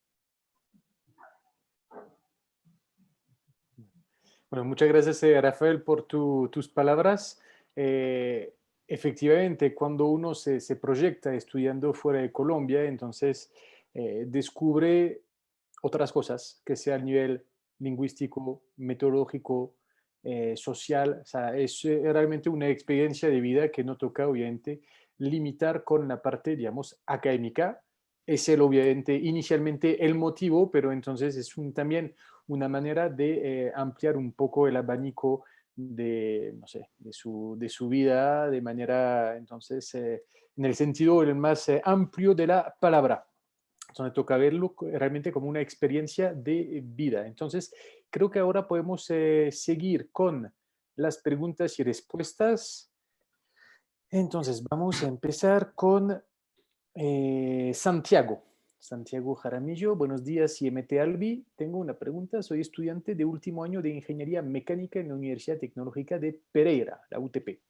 Bueno, muchas gracias, Rafael, por tus palabras. Eh, Efectivamente, cuando uno se proyecta estudiando fuera de Colombia, entonces descubre otras cosas, que sea a nivel lingüístico, metodológico, social. O sea, es realmente una experiencia de vida que no toca, obviamente, limitar con la parte, digamos, académica. Es el, obviamente, inicialmente el motivo, pero entonces es también una manera de ampliar un poco el abanico de, no sé, de su vida de manera, entonces, en el sentido el más amplio de la palabra. Entonces toca verlo realmente como una experiencia de vida. Entonces, creo que ahora podemos seguir con las preguntas y respuestas. Entonces, vamos a empezar con Santiago. Santiago Jaramillo, buenos días, IMT Albi. Tengo una pregunta. Soy estudiante de último año de Ingeniería Mecánica en la Universidad Tecnológica de Pereira, la UTP.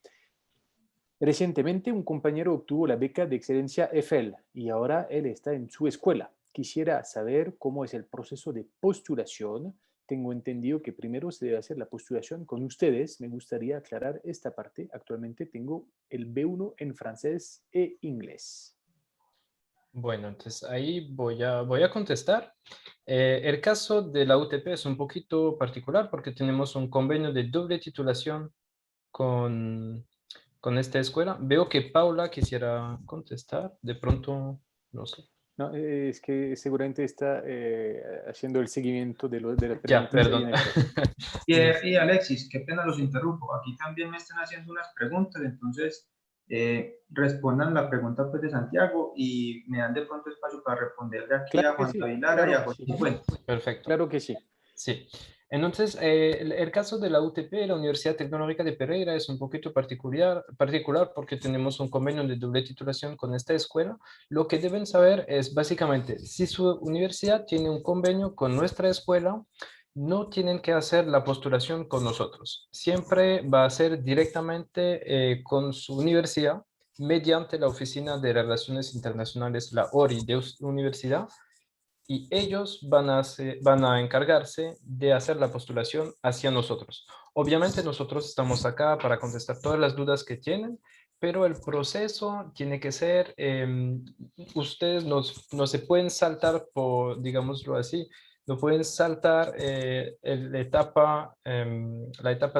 Recientemente, un compañero obtuvo la beca de excelencia EFEL y ahora él está en su escuela. Quisiera saber cómo es el proceso de postulación. Tengo entendido que primero se debe hacer la postulación con ustedes. Me gustaría aclarar esta parte. Actualmente tengo el B1 en francés e inglés. Bueno, entonces ahí voy a contestar. El caso de la UTP es un poquito particular porque tenemos un convenio de doble titulación con con esta escuela. Veo que Paula quisiera contestar, de pronto, no sé. No, es que seguramente está haciendo el seguimiento de las Ya, preguntas ahí perdón. en el chat. Y Alexis, qué pena los interrumpo. Aquí también me están haciendo unas preguntas, entonces respondan la pregunta pues, de Santiago y me dan de pronto espacio para responderle aquí Claro a que Juan sí, Lara y claro a que José sí, Fuentes. Perfecto. claro que sí. Sí. Entonces, el caso de la UTP, la Universidad Tecnológica de Pereira, es un poquito particular porque tenemos un convenio de doble titulación con esta escuela. Lo que deben saber es básicamente, si su universidad tiene un convenio con nuestra escuela, no tienen que hacer la postulación con nosotros. Siempre va a ser directamente con su universidad mediante la Oficina de Relaciones Internacionales, la ORI de su universidad, y ellos van a encargarse de hacer la postulación hacia nosotros. Obviamente nosotros estamos acá para contestar todas las dudas que tienen, pero el proceso tiene que ser, ustedes no se pueden saltar por, digámoslo así, no pueden saltar la etapa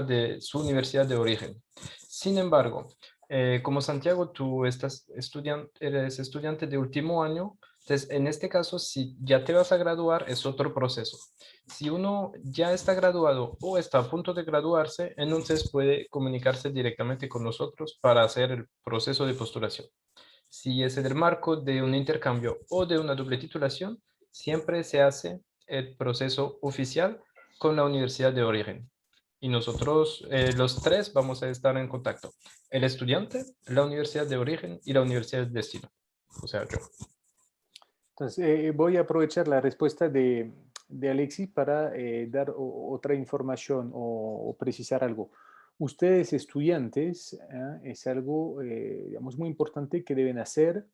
de su universidad de origen. Sin embargo, como Santiago, tú eres estudiante de último año. Entonces, en este caso, si ya te vas a graduar, es otro proceso. Si uno ya está graduado o está a punto de graduarse, entonces puede comunicarse directamente con nosotros para hacer el proceso de postulación. Si es en el marco de un intercambio o de una doble titulación, siempre se hace el proceso oficial con la universidad de origen. Y nosotros, los tres, vamos a estar en contacto. El estudiante, la universidad de origen y la universidad de destino. O sea, yo. Entonces, voy a aprovechar la respuesta de Alexis para dar otra información o precisar algo. Ustedes estudiantes, es algo, digamos, muy importante que deben hacer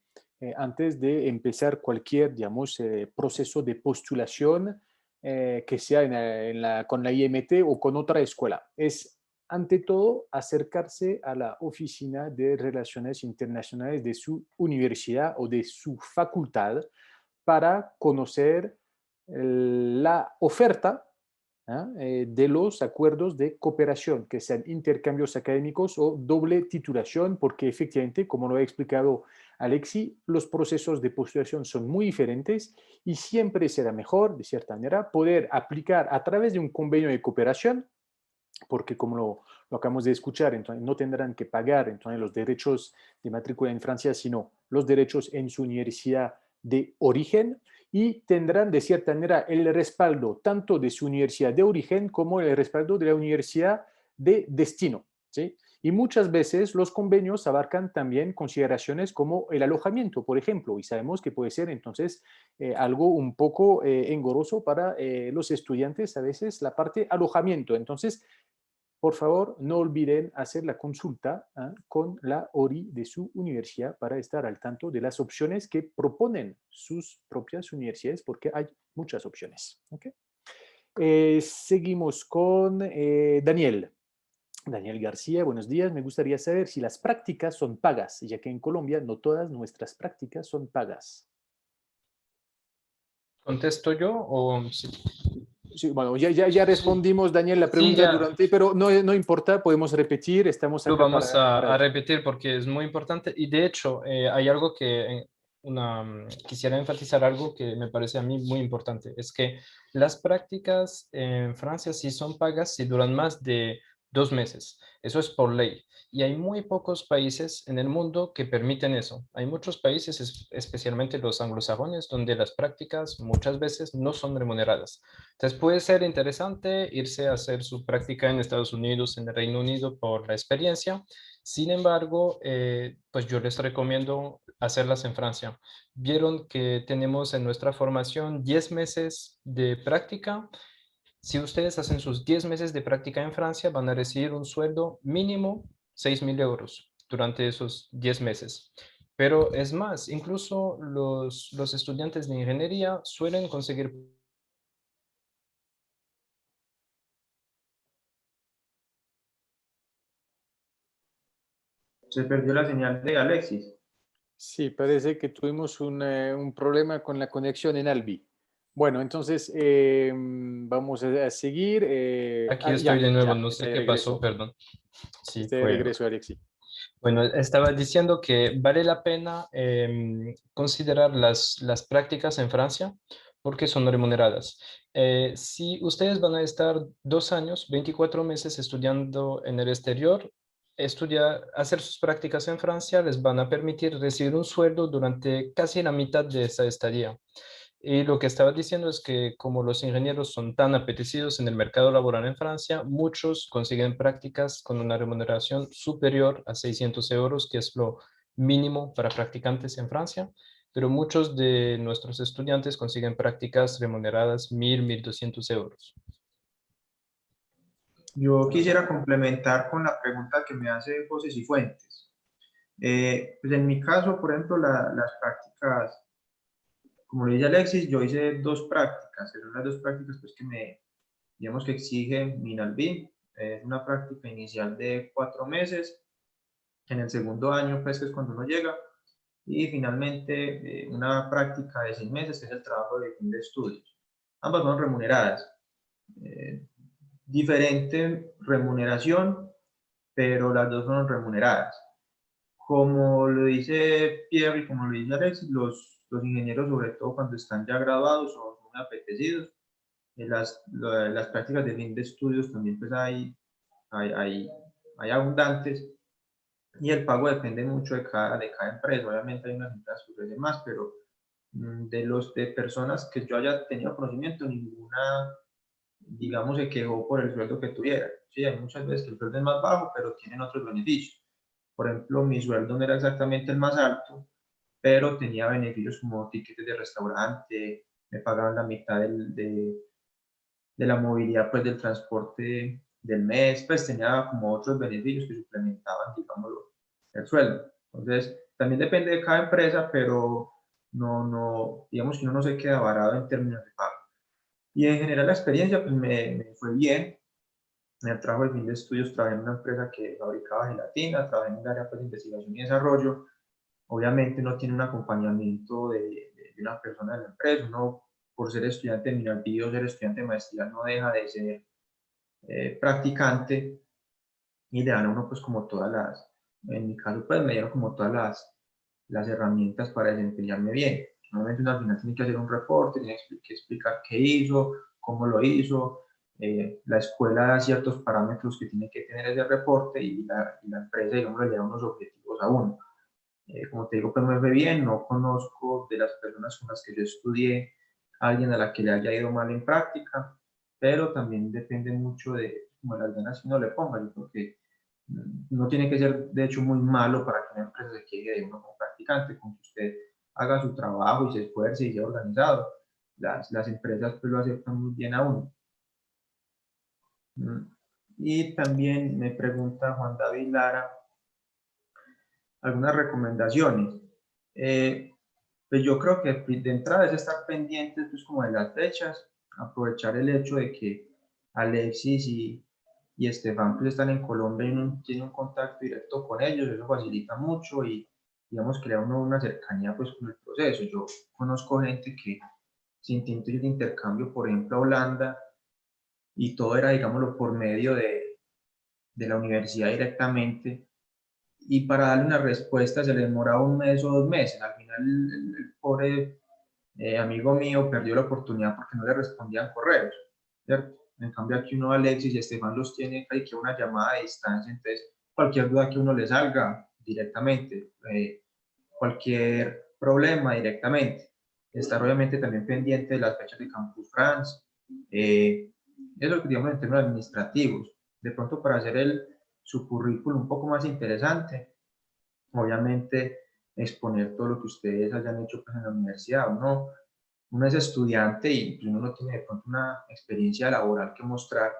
antes de empezar cualquier, digamos, proceso de postulación que sea con la IMT o con otra escuela. Es, ante todo, acercarse a la Oficina de Relaciones Internacionales de su universidad o de su facultad para conocer la oferta de los acuerdos de cooperación, que sean intercambios académicos o doble titulación, porque efectivamente, como lo ha explicado Alexi, los procesos de postulación son muy diferentes y siempre será mejor, de cierta manera, poder aplicar a través de un convenio de cooperación, porque como lo acabamos de escuchar, entonces no tendrán que pagar entonces los derechos de matrícula en Francia, sino los derechos en su universidad de origen, y tendrán de cierta manera el respaldo tanto de su universidad de origen como el respaldo de la universidad de destino, ¿sí? Y muchas veces los convenios abarcan también consideraciones como el alojamiento, por ejemplo, y sabemos que puede ser entonces algo un poco engorroso para los estudiantes a veces la parte alojamiento. Entonces, por favor, no olviden hacer la consulta con la ORI de su universidad para estar al tanto de las opciones que proponen sus propias universidades, porque hay muchas opciones. ¿Okay? Seguimos con Daniel. Daniel García, buenos días. Me gustaría saber si las prácticas son pagas, ya que en Colombia no todas nuestras prácticas son pagas. ¿Contesto yo o sí? Sí, bueno, ya respondimos, Daniel, la Sí, pregunta ya pero no importa, podemos repetir, estamos lo acá vamos para a eso. repetir porque es muy importante y de hecho hay algo que quisiera enfatizar algo que me parece a mí muy importante, es que las prácticas en Francia sí son pagas si duran más de 2 meses. Eso es por ley. Y hay muy pocos países en el mundo que permiten eso. Hay muchos países, especialmente los anglosajones, donde las prácticas muchas veces no son remuneradas. Entonces puede ser interesante irse a hacer su práctica en Estados Unidos, en el Reino Unido, por la experiencia. Sin embargo, pues yo les recomiendo hacerlas en Francia. Vieron que tenemos en nuestra formación 10 meses de práctica. Si ustedes hacen sus 10 meses de práctica en Francia, van a recibir un sueldo mínimo 6.000 euros durante esos 10 meses. Pero es más, incluso los estudiantes de ingeniería suelen conseguir. Se perdió la señal de Alexis. Sí, parece que tuvimos un problema con la conexión en Albi. Bueno, entonces vamos a seguir. Aquí estoy de nuevo, no Está sé de qué pasó, regreso. perdón. Sí, Está de fue. regreso, Alexi. Bueno, estaba diciendo que vale la pena considerar las prácticas en Francia porque son remuneradas. Si ustedes van a estar 2 años, 24 meses estudiando en el exterior, hacer sus prácticas en Francia les van a permitir recibir un sueldo durante casi la mitad de esa estadía. Y lo que estaba diciendo es que como los ingenieros son tan apetecidos en el mercado laboral en Francia, muchos consiguen prácticas con una remuneración superior a 600 euros, que es lo mínimo para practicantes en Francia, pero muchos de nuestros estudiantes consiguen prácticas remuneradas 1.200 euros. Yo quisiera complementar con la pregunta que me hace José Cifuentes. Pues en mi caso, por ejemplo, las prácticas, como lo dice Alexis, yo hice 2 prácticas, que son las 2 prácticas pues, digamos que exige Minalbim. Es una práctica inicial de 4 meses, en el segundo año, pues que es cuando uno llega, y finalmente una práctica de 6 meses, que es el trabajo de fin de estudios. Ambas son remuneradas. Diferente remuneración, pero las dos son remuneradas. Como lo dice Pierre y como lo dice Alex, los ingenieros, sobre todo cuando están ya graduados, son muy apetecidos. Las prácticas de fin de estudios también pues hay abundantes, y el pago depende mucho de cada empresa. Obviamente hay unas empresas que ofrecen más, pero de personas que yo haya tenido conocimiento, ninguna, digamos, se quejó por el sueldo que tuviera. Sí, hay muchas veces que el sueldo es más bajo, pero tienen otros beneficios. Por ejemplo, mi sueldo no era exactamente el más alto, pero tenía beneficios como tickets de restaurante, me pagaban la mitad de la movilidad, pues del transporte del mes, pues tenía como otros beneficios que suplementaban, digámoslo, el sueldo. Entonces, también depende de cada empresa, pero digamos que uno no se queda varado en términos de pago. Y en general la experiencia pues me fue bien. En el trabajo de fin de estudios trabajé en una empresa que fabricaba gelatina, trabajé en el área pues, de investigación y desarrollo. Obviamente no tiene un acompañamiento de una persona de la empresa. Uno, por ser estudiante de Minalbim o ser estudiante de maestría, no deja de ser practicante, y le dan a uno pues como en mi caso pues me dieron como todas las herramientas para desempeñarme bien. Normalmente uno al final tiene que hacer un reporte, tiene que explicar qué hizo, cómo lo hizo, la escuela da ciertos parámetros que tiene que tener ese reporte, y la empresa, digamos, le da unos objetivos a uno. Como te digo, pues me fue bien, no conozco de las personas con las que yo estudié a alguien a la que le haya ido mal en práctica, pero también depende mucho de como las ganas que uno le ponga, porque no tiene que ser de hecho muy malo para que una empresa se quede de uno como practicante, con que usted haga su trabajo y se esfuerce y sea organizado. Las empresas pues lo aceptan muy bien a uno. Y también me pregunta Juan David Lara algunas recomendaciones. Pues yo creo que de entrada es estar pendientes pues como de las fechas, aprovechar el hecho de que Alexis y Estefan pues están en Colombia y uno tiene un contacto directo con ellos, eso facilita mucho y digamos que le da a uno una cercanía pues con el proceso. Yo conozco gente que se intentó ir de intercambio, por ejemplo, a Holanda, y todo era, digámoslo, por medio de la universidad directamente, y para darle una respuesta se le demoraba 1 mes o 2 meses. Al final el pobre amigo mío perdió la oportunidad porque no le respondían correos, ¿cierto? En cambio aquí uno, Alexis y Estefan, los tiene ahí que una llamada de distancia, entonces cualquier duda que uno le salga directamente, cualquier problema directamente. Estar obviamente también pendiente de las fechas de Campus France, es lo que digamos en términos administrativos. De pronto para hacer su currículum un poco más interesante, obviamente exponer todo lo que ustedes hayan hecho pues, en la universidad. Uno es estudiante y uno no tiene de pronto una experiencia laboral que mostrar,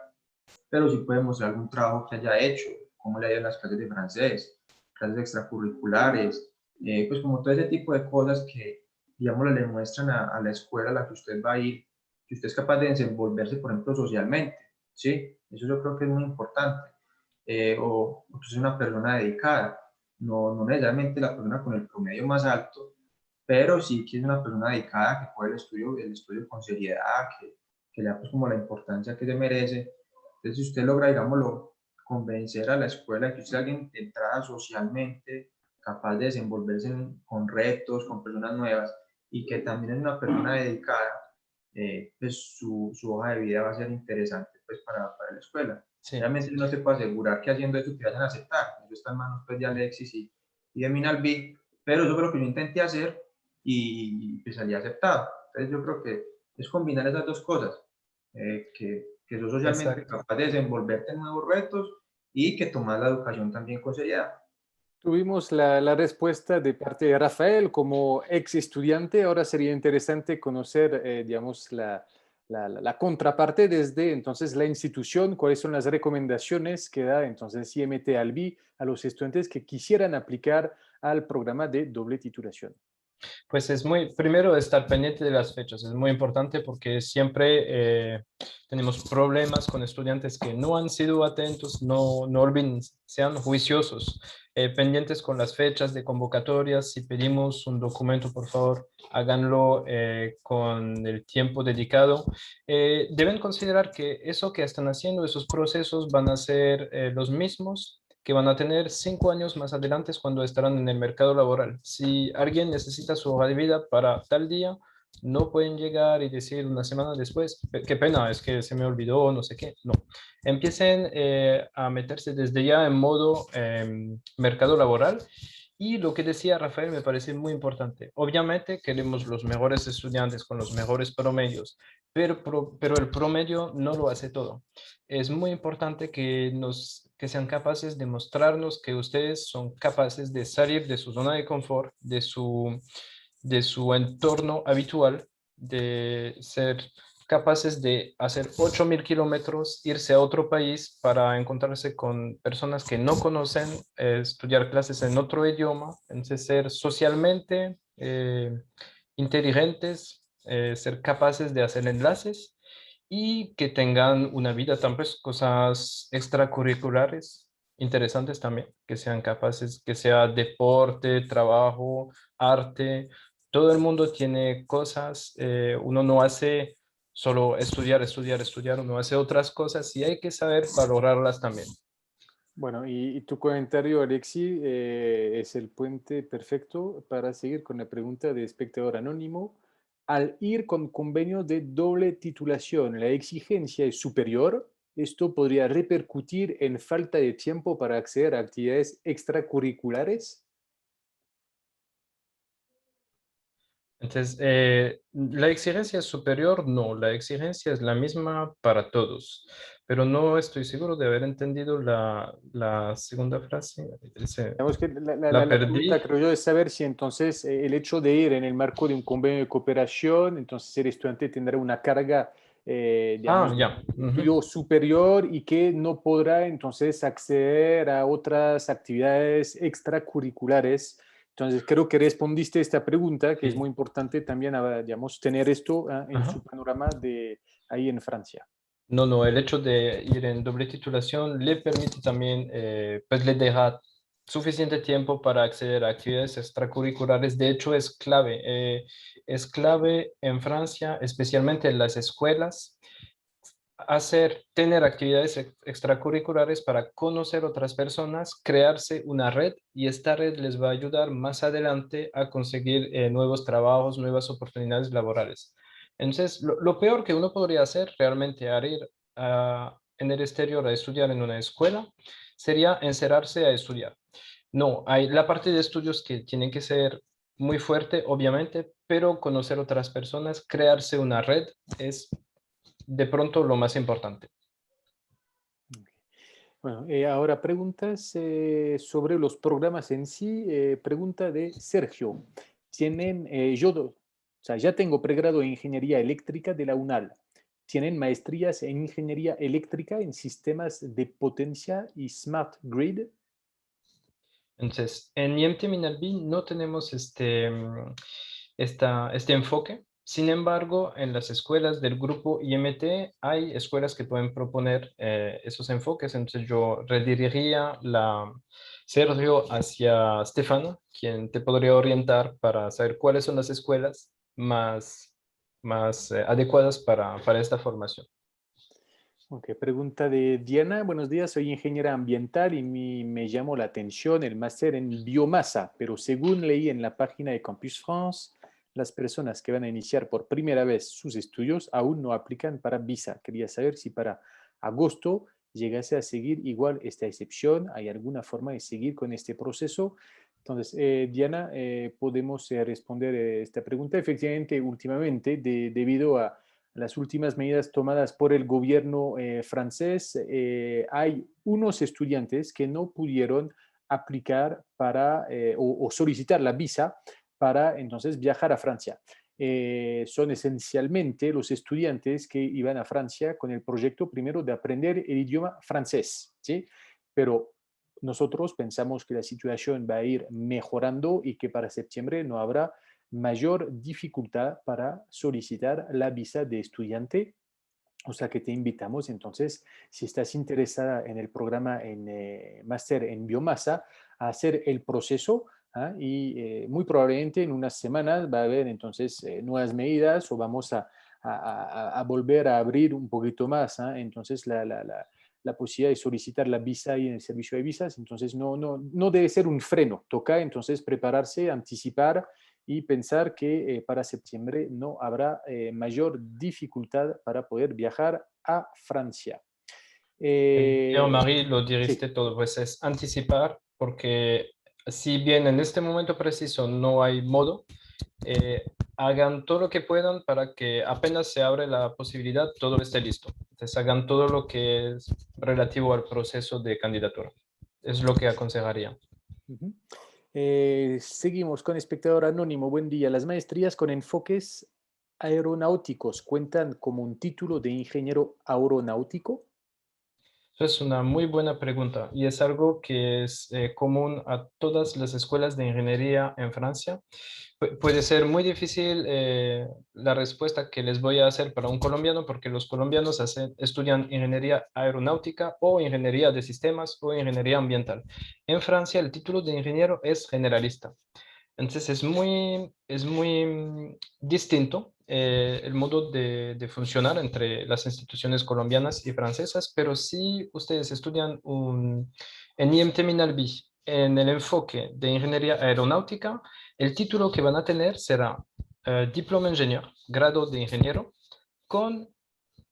pero sí puede mostrar algún trabajo que haya hecho, cómo le ha ido en las clases de francés, clases extracurriculares, pues como todo ese tipo de cosas que, digamos, le muestran a la escuela a la que usted va a ir, que usted es capaz de desenvolverse, por ejemplo, socialmente, ¿sí? Eso yo creo que es muy importante. O que es una persona dedicada, no necesariamente la persona con el promedio más alto, pero sí que es una persona dedicada, que coge el estudio con seriedad, que le da pues como la importancia que se merece. Entonces, si usted logra, digámoslo, convencer a la escuela que usted es alguien de entrada socialmente, capaz de desenvolverse con retos, con personas nuevas, y que también es una persona dedicada, pues su hoja de vida va a ser interesante pues para la escuela. Sí. Realmente no se puede asegurar que haciendo eso te vayan a aceptar. Eso está en manos pues, de Alexis y de Minalbi, pero eso fue lo que yo intenté hacer y pues salí aceptado. Entonces yo creo que es combinar esas dos cosas, que sos socialmente Exacto. capaz de desenvolverte en nuevos retos y que tomas la educación también con seriedad. Tuvimos la respuesta de parte de Rafael como ex estudiante. Ahora sería interesante conocer, digamos, la contraparte desde entonces la institución, cuáles son las recomendaciones que da entonces IMT Albi a los estudiantes que quisieran aplicar al programa de doble titulación. Pues es primero estar pendiente de las fechas, es muy importante porque siempre tenemos problemas con estudiantes que no han sido atentos, no olviden, sean juiciosos, pendientes con las fechas de convocatorias. Si pedimos un documento, por favor, háganlo con el tiempo dedicado. Deben considerar que eso que están haciendo, esos procesos van a ser los mismos que van a tener 5 años más adelante cuando estarán en el mercado laboral. Si alguien necesita su hoja de vida para tal día, no pueden llegar y decir una semana después, qué pena, es que se me olvidó, no sé qué. No. Empiecen a meterse desde ya en modo mercado laboral. Y lo que decía Rafael me parece muy importante. Obviamente queremos los mejores estudiantes con los mejores promedios, pero el promedio no lo hace todo. Es muy importante que sean capaces de mostrarnos que ustedes son capaces de salir de su zona de confort, de su entorno habitual, de ser capaces de hacer 8.000 kilómetros, irse a otro país para encontrarse con personas que no conocen, estudiar clases en otro idioma, entonces ser socialmente inteligentes, ser capaces de hacer enlaces y que tengan una vida, pues, cosas extracurriculares interesantes también, que sean capaces, que sea deporte, trabajo, arte. Todo el mundo tiene cosas, uno no hace solo estudiar, estudiar, estudiar, uno hace otras cosas y hay que saber valorarlas también. Bueno, y tu comentario, Alexi, es el puente perfecto para seguir con la pregunta de espectador anónimo. Al ir con convenio de doble titulación, ¿la exigencia es superior? ¿Esto podría repercutir en falta de tiempo para acceder a actividades extracurriculares? Entonces, la exigencia es superior, no, la exigencia es la misma para todos, pero no estoy seguro de haber entendido la segunda frase. Digamos que La la pregunta, perdí. creo yo, es saber si entonces el hecho de ir en el marco de un convenio de cooperación, entonces el estudiante tendrá una carga, digamos, Ya. de estudio superior y que no podrá entonces acceder a otras actividades extracurriculares. Entonces, creo que respondiste a esta pregunta, que es Sí. muy importante también, digamos, tener esto en Ajá. su panorama de ahí en Francia. No, el hecho de ir en doble titulación le permite también, pues le deja suficiente tiempo para acceder a actividades extracurriculares. De hecho, es clave en Francia, especialmente en las escuelas, tener actividades extracurriculares para conocer otras personas, crearse una red y esta red les va a ayudar más adelante a conseguir nuevos trabajos, nuevas oportunidades laborales. Entonces, lo peor que uno podría hacer realmente al ir en el exterior a estudiar en una escuela sería encerrarse a estudiar. No, hay la parte de estudios que tienen que ser muy fuerte, obviamente, pero conocer otras personas, crearse una red es de pronto lo más importante. Bueno, ahora preguntas sobre los programas en sí. Pregunta de Sergio. Tienen, o sea, ya tengo pregrado en Ingeniería Eléctrica de la UNAL. ¿Tienen maestrías en Ingeniería Eléctrica en Sistemas de Potencia y Smart Grid? Entonces, en IMT Minalbi no tenemos este enfoque. Sin embargo, en las escuelas del grupo IMT hay escuelas que pueden proponer esos enfoques. Entonces, yo redirigiría Sergio hacia Stefano, quien te podría orientar para saber cuáles son las escuelas más adecuadas para esta formación. Ok, pregunta de Diana. Buenos días, soy ingeniera ambiental y me llamó la atención el máster en biomasa, pero según leí en la página de Campus France, las personas que van a iniciar por primera vez sus estudios aún no aplican para visa. Quería saber si para agosto llegase a seguir igual esta excepción. ¿Hay alguna forma de seguir con este proceso? Entonces, Diana, podemos responder esta pregunta. Efectivamente, últimamente, debido a las últimas medidas tomadas por el gobierno francés, hay unos estudiantes que no pudieron aplicar para o solicitar la visa para entonces viajar a Francia. Son esencialmente los estudiantes que iban a Francia con el proyecto primero de aprender el idioma francés, ¿sí? Pero nosotros pensamos que la situación va a ir mejorando y que para septiembre no habrá mayor dificultad para solicitar la visa de estudiante. O sea que te invitamos entonces, si estás interesada en el programa en máster en biomasa, a hacer el proceso. Y muy probablemente en unas semanas va a haber entonces nuevas medidas o vamos a volver a abrir un poquito más. Entonces la posibilidad de solicitar la visa y en el servicio de visas. Entonces no debe ser un freno. Toca entonces prepararse, anticipar y pensar que para septiembre no habrá mayor dificultad para poder viajar a Francia. Marie, lo Sí. dijiste todo, pues es anticipar, porque si bien en este momento preciso no hay modo, eh, hagan todo lo que puedan para que apenas se abre la posibilidad, todo esté listo. Entonces hagan todo lo que es relativo al proceso de candidatura. Es lo que aconsejaría. Uh-huh. Seguimos con espectador anónimo. Buen día. Las maestrías con enfoques aeronáuticos cuentan como un título de ingeniero aeronáutico. Es una muy buena pregunta y es algo que es común a todas las escuelas de ingeniería en Francia. Puede ser muy difícil la respuesta que les voy a hacer para un colombiano porque los colombianos estudian ingeniería aeronáutica o ingeniería de sistemas o ingeniería ambiental. En Francia el título de ingeniero es generalista. Entonces es muy distinto el modo de funcionar entre las instituciones colombianas y francesas, pero si ustedes estudian en IMT Minalbi en el enfoque de ingeniería aeronáutica, el título que van a tener será diploma ingeniero, grado de ingeniero, con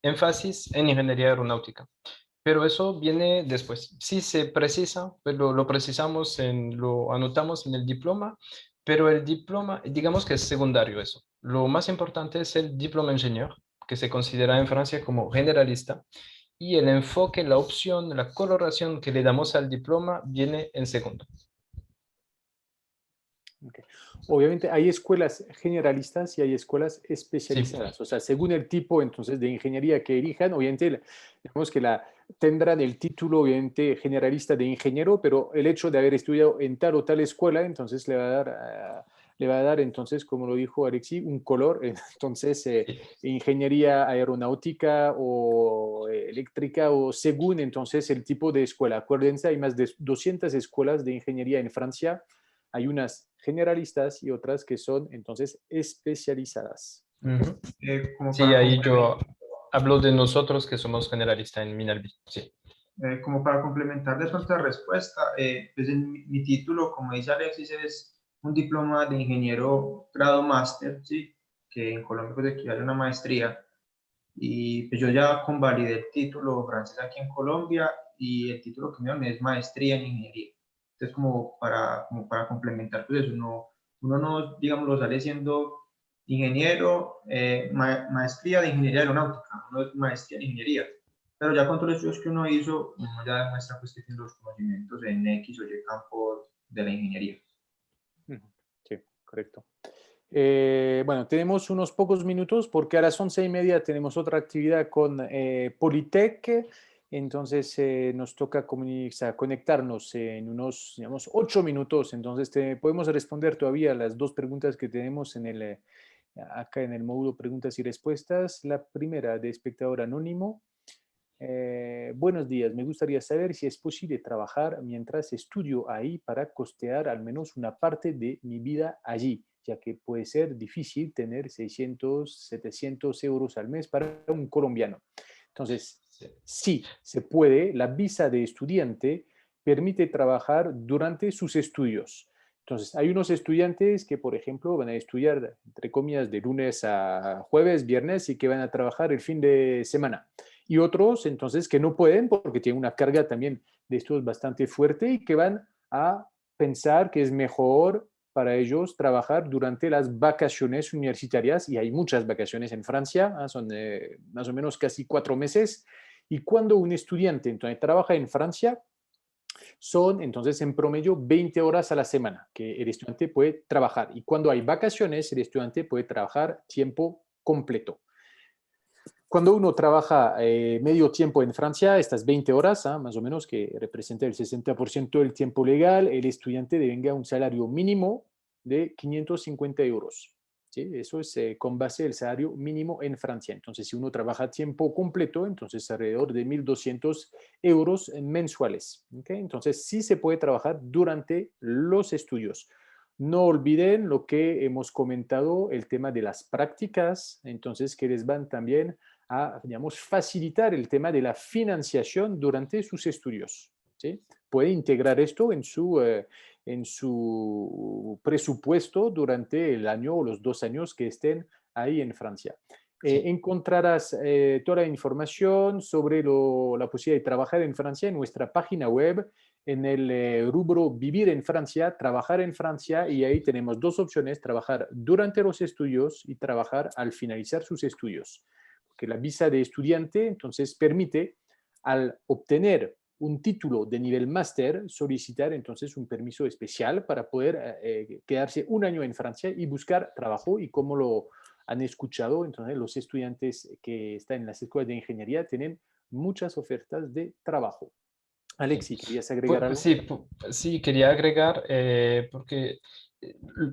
énfasis en ingeniería aeronáutica. Pero eso viene después. Si se precisa, pues lo precisamos, lo anotamos en el diploma, pero el diploma, digamos que es secundario eso. Lo más importante es el diploma ingenieur, que se considera en Francia como generalista, y el enfoque, la opción, la coloración que le damos al diploma viene en segundo. Okay. Obviamente hay escuelas generalistas y hay escuelas especializadas. Sí. O sea, según el tipo entonces de ingeniería que elijan, obviamente digamos que tendrán el título obviamente generalista de ingeniero, pero el hecho de haber estudiado en tal o tal escuela, entonces le va a dar entonces, como lo dijo Alexi, un color. Entonces, Sí. ingeniería aeronáutica o eléctrica o según entonces el tipo de escuela. Acuérdense, hay más de 200 escuelas de ingeniería en Francia. Hay unas generalistas y otras que son entonces especializadas. Ujú. Como Sí, para ahí yo hablo de nosotros que somos generalistas en Minalbi. Sí. como para complementar de pronto la respuesta, pues en mi título, como dice Alexis, es un diploma de ingeniero grado máster, ¿sí? Que en Colombia pues equivale a una maestría. Y pues yo ya convalidé el título francés aquí en Colombia y el título que me dan es maestría en ingeniería. Entonces, como para complementar, pues eso, uno no, digamos, lo sale siendo ingeniero, maestría de ingeniería aeronáutica, uno es maestría en ingeniería. Pero ya con todos los estudios que uno hizo, uno ya demuestra pues, que tiene los conocimientos en X o Y campo de la ingeniería. Sí, correcto. Bueno, tenemos unos pocos minutos porque a las 11:30 tenemos otra actividad con Politec. Entonces nos toca conectarnos en unos, digamos, 8 minutos. Entonces podemos responder todavía las dos preguntas que tenemos acá en el módulo preguntas y respuestas. La primera de espectador anónimo. Buenos días, me gustaría saber si es posible trabajar mientras estudio ahí para costear al menos una parte de mi vida allí, ya que puede ser difícil tener 600, 700 euros al mes para un colombiano. Entonces, Sí. sí, se puede. La visa de estudiante permite trabajar durante sus estudios. Entonces, hay unos estudiantes que, por ejemplo, van a estudiar, entre comillas, de lunes a jueves, viernes, y que van a trabajar el fin de semana. Y otros, entonces, que no pueden porque tienen una carga también de estudios bastante fuerte y que van a pensar que es mejor para ellos trabajar durante las vacaciones universitarias, y hay muchas vacaciones en Francia, son más o menos casi 4 meses, y cuando un estudiante entonces trabaja en Francia, son entonces en promedio 20 horas a la semana que el estudiante puede trabajar, y cuando hay vacaciones el estudiante puede trabajar tiempo completo. Cuando uno trabaja medio tiempo en Francia, estas 20 horas, más o menos, que representa el 60% del tiempo legal, el estudiante devenga un salario mínimo de 550 euros. ¿Sí? Eso es con base del salario mínimo en Francia. Entonces, si uno trabaja tiempo completo, entonces alrededor de 1.200 euros mensuales. ¿Okay? Entonces, sí se puede trabajar durante los estudios. No olviden lo que hemos comentado, el tema de las prácticas, entonces que les van también a, digamos, facilitar el tema de la financiación durante sus estudios. ¿Sí? Puede integrar esto en su presupuesto durante el año o los 2 años que estén ahí en Francia. Encontrarás toda la información sobre la posibilidad de trabajar en Francia en nuestra página web, en el rubro Vivir en Francia, Trabajar en Francia, y ahí tenemos dos opciones: trabajar durante los estudios y trabajar al finalizar sus estudios. Que la visa de estudiante entonces permite, al obtener un título de nivel máster, solicitar entonces un permiso especial para poder quedarse un año en Francia y buscar trabajo. Y como lo han escuchado, entonces los estudiantes que están en las escuelas de ingeniería tienen muchas ofertas de trabajo. Sí. Alexi, ¿querías agregar algo? Sí, sí, quería agregar, porque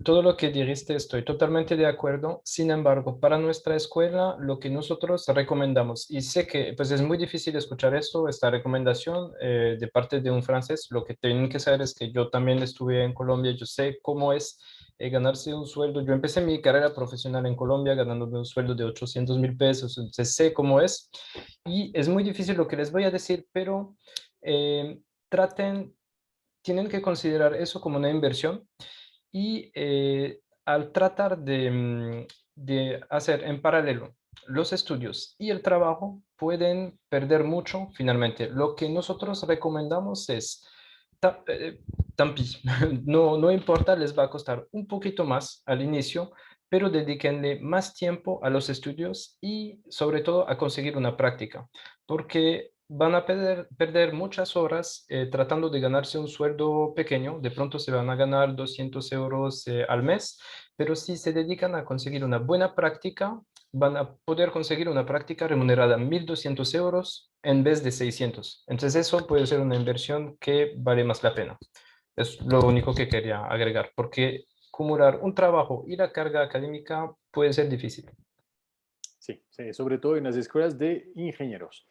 todo lo que dijiste estoy totalmente de acuerdo. Sin embargo, para nuestra escuela, lo que nosotros recomendamos, y sé que pues es muy difícil escuchar esto, esta recomendación de parte de un francés, lo que tienen que saber es que yo también estuve en Colombia, yo sé cómo es ganarse un sueldo. Yo empecé mi carrera profesional en Colombia ganándome un sueldo de 800.000 pesos, entonces sé cómo es, y es muy difícil lo que les voy a decir, pero traten, tienen que considerar eso como una inversión, y al tratar de hacer en paralelo los estudios y el trabajo, pueden perder mucho finalmente. Lo que nosotros recomendamos es, tant pis, no, no importa, les va a costar un poquito más al inicio, pero dedíquenle más tiempo a los estudios y sobre todo a conseguir una práctica, porque van a perder muchas horas tratando de ganarse un sueldo pequeño. De pronto se van a ganar 200 euros al mes, pero si se dedican a conseguir una buena práctica, van a poder conseguir una práctica remunerada 1.200 euros en vez de 600. Entonces eso puede ser una inversión que vale más la pena. Es lo único que quería agregar, porque acumular un trabajo y la carga académica puede ser difícil. Sí, sí, sobre todo en las escuelas de ingenieros.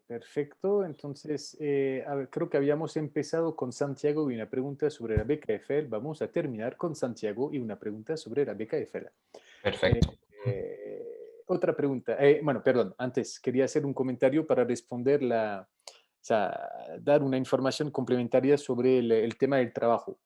Perfecto, entonces a ver, creo que habíamos empezado con Santiago y una pregunta sobre la beca EFEL. Vamos a terminar con Santiago y una pregunta sobre la beca EFEL. Perfecto. Otra pregunta, bueno, perdón, antes quería hacer un comentario para responder o sea, dar una información complementaria sobre el tema del trabajo.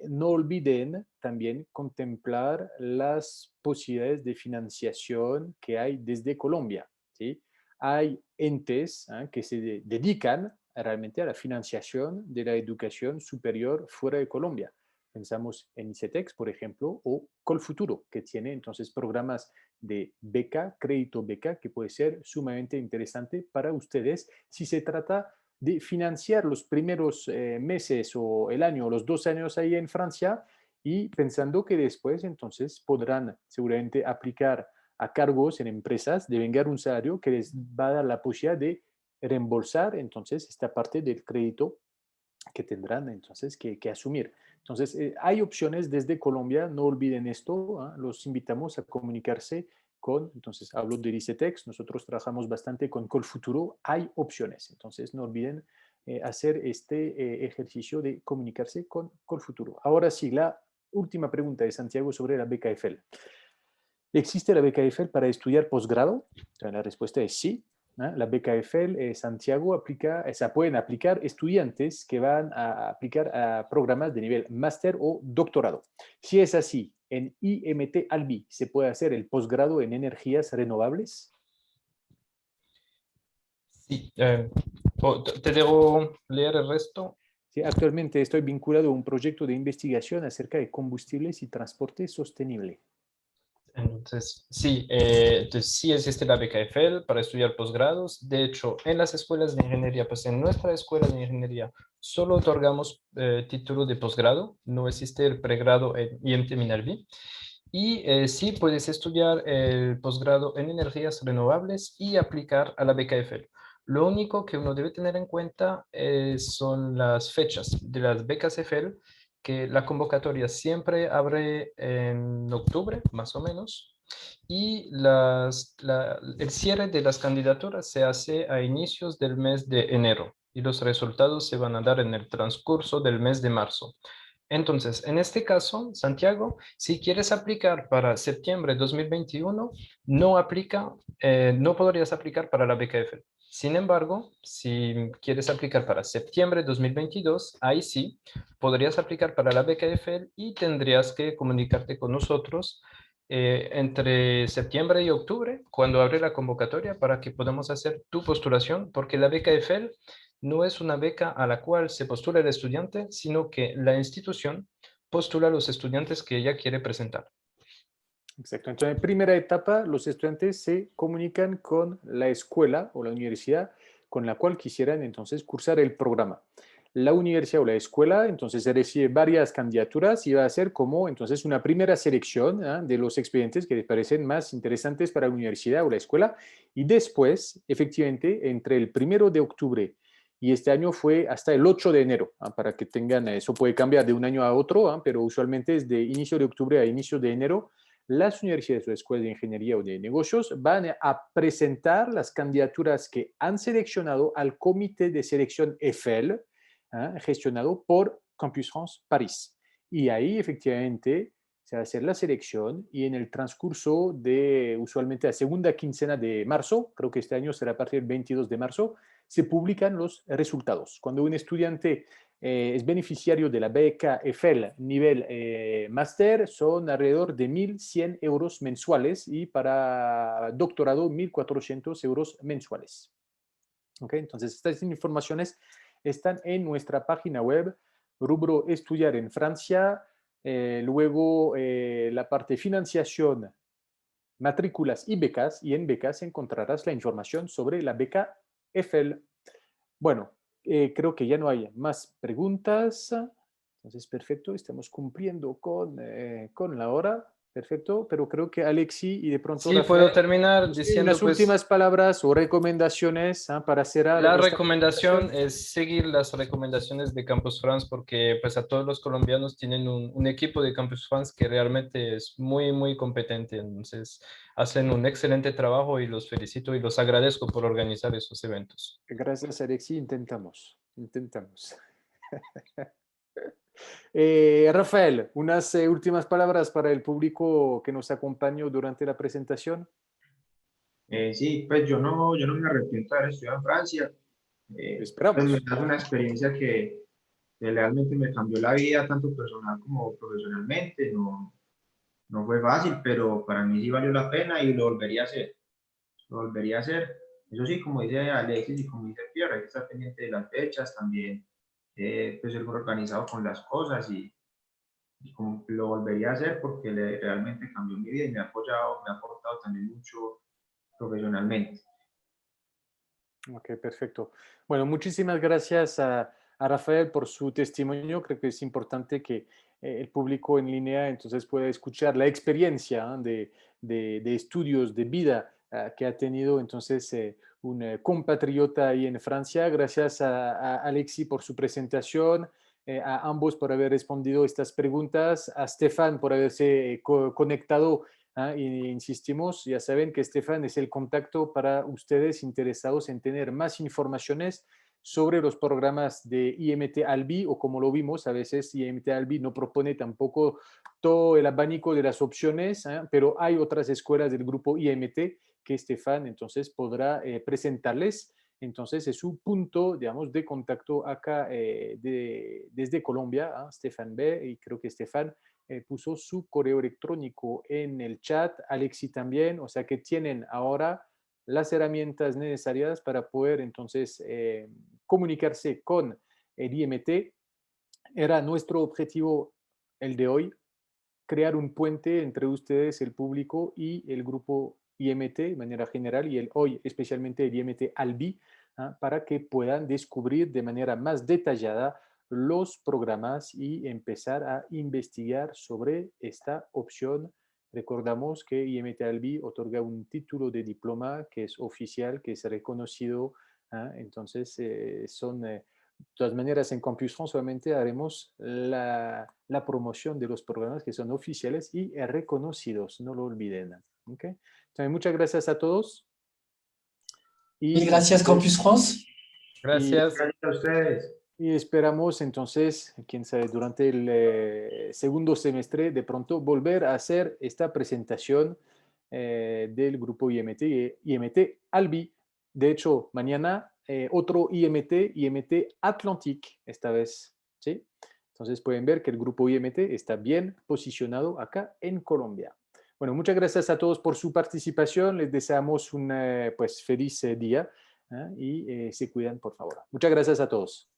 No olviden también contemplar las posibilidades de financiación que hay desde Colombia. ¿Sí? Hay entes que se dedican realmente a la financiación de la educación superior fuera de Colombia. Pensamos en ICETEX, por ejemplo, o Colfuturo, que tiene entonces programas de beca, crédito beca, que puede ser sumamente interesante para ustedes si se trata de financiar los primeros meses o el año o los 2 años ahí en Francia, y pensando que después entonces podrán seguramente aplicar a cargos en empresas, de vengar un salario que les va a dar la posibilidad de reembolsar entonces esta parte del crédito que tendrán entonces que asumir. Entonces, hay opciones desde Colombia, no olviden esto, los invitamos a comunicarse con, entonces hablo de ICETEX, nosotros trabajamos bastante con Colfuturo, hay opciones, entonces no olviden hacer este ejercicio de comunicarse con Colfuturo. Ahora sí, la última pregunta de Santiago sobre la beca EFEL. ¿Existe la beca EFL para estudiar posgrado? Entonces, la respuesta es sí. La beca EFL Santiago se pueden aplicar estudiantes que van a aplicar a programas de nivel máster o doctorado. Si es así, en IMT Albi se puede hacer el posgrado en energías renovables. Sí, te debo leer el resto. Sí, actualmente estoy vinculado a un proyecto de investigación acerca de combustibles y transporte sostenible. Entonces, sí, entonces sí existe la beca EFL para estudiar posgrados. De hecho, en las escuelas de ingeniería, pues en nuestra escuela de ingeniería solo otorgamos título de posgrado, no existe el pregrado en IMT Minalbi. Y sí puedes estudiar el posgrado en energías renovables y aplicar a la beca EFL. Lo único que uno debe tener en cuenta son las fechas de las becas EFL, que la convocatoria siempre abre en octubre, más o menos, y el cierre de las candidaturas se hace a inicios del mes de enero y los resultados se van a dar en el transcurso del mes de marzo. Entonces, en este caso, Santiago, si quieres aplicar para septiembre de 2021, no podrías aplicar para la beca EFL. Sin embargo, si quieres aplicar para septiembre de 2022, ahí sí, podrías aplicar para la beca EFL y tendrías que comunicarte con nosotros entre septiembre y octubre, cuando abre la convocatoria, para que podamos hacer tu postulación, porque la beca EFL no es una beca a la cual se postula el estudiante, sino que la institución postula a los estudiantes que ella quiere presentar. Exacto. Entonces, en primera etapa, los estudiantes se comunican con la escuela o la universidad con la cual quisieran entonces cursar el programa. La universidad o la escuela entonces recibe varias candidaturas y va a ser como entonces una primera selección de los expedientes que les parecen más interesantes para la universidad o la escuela, y después, efectivamente, entre el 1 de octubre y este año fue hasta el 8 de enero, para que tengan, eso puede cambiar de un año a otro, pero usualmente es de inicio de octubre a inicio de enero. Las universidades o escuelas de ingeniería o de negocios van a presentar las candidaturas que han seleccionado al comité de selección EFL, gestionado por Campus France París. Y ahí efectivamente se va a hacer la selección y en el transcurso de usualmente la segunda quincena de marzo, creo que este año será a partir del 22 de marzo, se publican los resultados. Cuando un estudiante es beneficiario de la beca EFL nivel máster, son alrededor de 1.100 euros mensuales y para doctorado 1.400 euros mensuales. ¿Okay? Entonces, estas informaciones están en nuestra página web, rubro Estudiar en Francia, luego la parte financiación, matrículas y becas, y en becas encontrarás la información sobre la beca EFL. Bueno, creo que ya no hay más preguntas. Entonces, perfecto, estamos cumpliendo con la hora. Perfecto, pero creo que Alexi y de pronto Sí, Rafael, puedo terminar diciendo, unas pues, últimas palabras o recomendaciones para cerrar la esta recomendación presentación. es seguir las recomendaciones de Campus France, porque pues a todos los colombianos tienen un equipo de Campus France que realmente es muy, muy competente. Entonces, hacen un excelente trabajo y los felicito y los agradezco por organizar esos eventos. Gracias, Alexi. Intentamos. Rafael, unas últimas palabras para el público que nos acompañó durante la presentación. Sí, pues yo no me arrepiento de haber estudiado en Francia. Pues me Esperamos. da una experiencia que realmente me cambió la vida, tanto personal como profesionalmente. No fue fácil, pero para mí sí valió la pena y lo volvería a hacer. Lo volvería a hacer. Eso sí, como dice Alexis y como dice Pierre, hay que estar pendiente de las fechas también, pues ser organizado con las cosas y como lo volvería a hacer porque realmente cambió mi vida y me ha apoyado, me ha aportado también mucho profesionalmente. Ok, perfecto. Bueno, muchísimas gracias a Rafael por su testimonio. Creo que es importante que el público en línea entonces pueda escuchar la experiencia de estudios de vida que ha tenido entonces un compatriota ahí en Francia. Gracias a Alexi por su presentación, a ambos por haber respondido estas preguntas, a Stefan por haberse conectado. Y insistimos, ya saben que Estefan es el contacto para ustedes interesados en tener más informaciones sobre los programas de IMT-ALBI, o como lo vimos, a veces IMT-ALBI no propone tampoco todo el abanico de las opciones, pero hay otras escuelas del grupo IMT que Estefan entonces podrá presentarles. Entonces es su punto, digamos, de contacto acá desde Colombia, Stefan B, y creo que Estefan puso su correo electrónico en el chat, Alexi también, o sea que tienen ahora las herramientas necesarias para poder entonces comunicarse con el IMT. Era nuestro objetivo el de hoy, crear un puente entre ustedes, el público, y el grupo IMT de manera general, y hoy especialmente el IMT-ALBI, para que puedan descubrir de manera más detallada los programas y empezar a investigar sobre esta opción. Recordamos que IMT-ALBI otorga un título de diploma que es oficial, que es reconocido. Entonces, de todas maneras, en Campus France solamente haremos la promoción de los programas que son oficiales y reconocidos, no lo olviden. ¿Okay? Entonces, muchas gracias a todos. Mil gracias, Campus France. Gracias. Gracias a ustedes. Y esperamos entonces, quién sabe, durante el segundo semestre de pronto volver a hacer esta presentación del grupo IMT-ALBI. De hecho, mañana otro IMT Atlantic esta vez, ¿sí? Entonces pueden ver que el grupo IMT está bien posicionado acá en Colombia. Bueno, muchas gracias a todos por su participación. Les deseamos un feliz día y se cuidan, por favor. Muchas gracias a todos.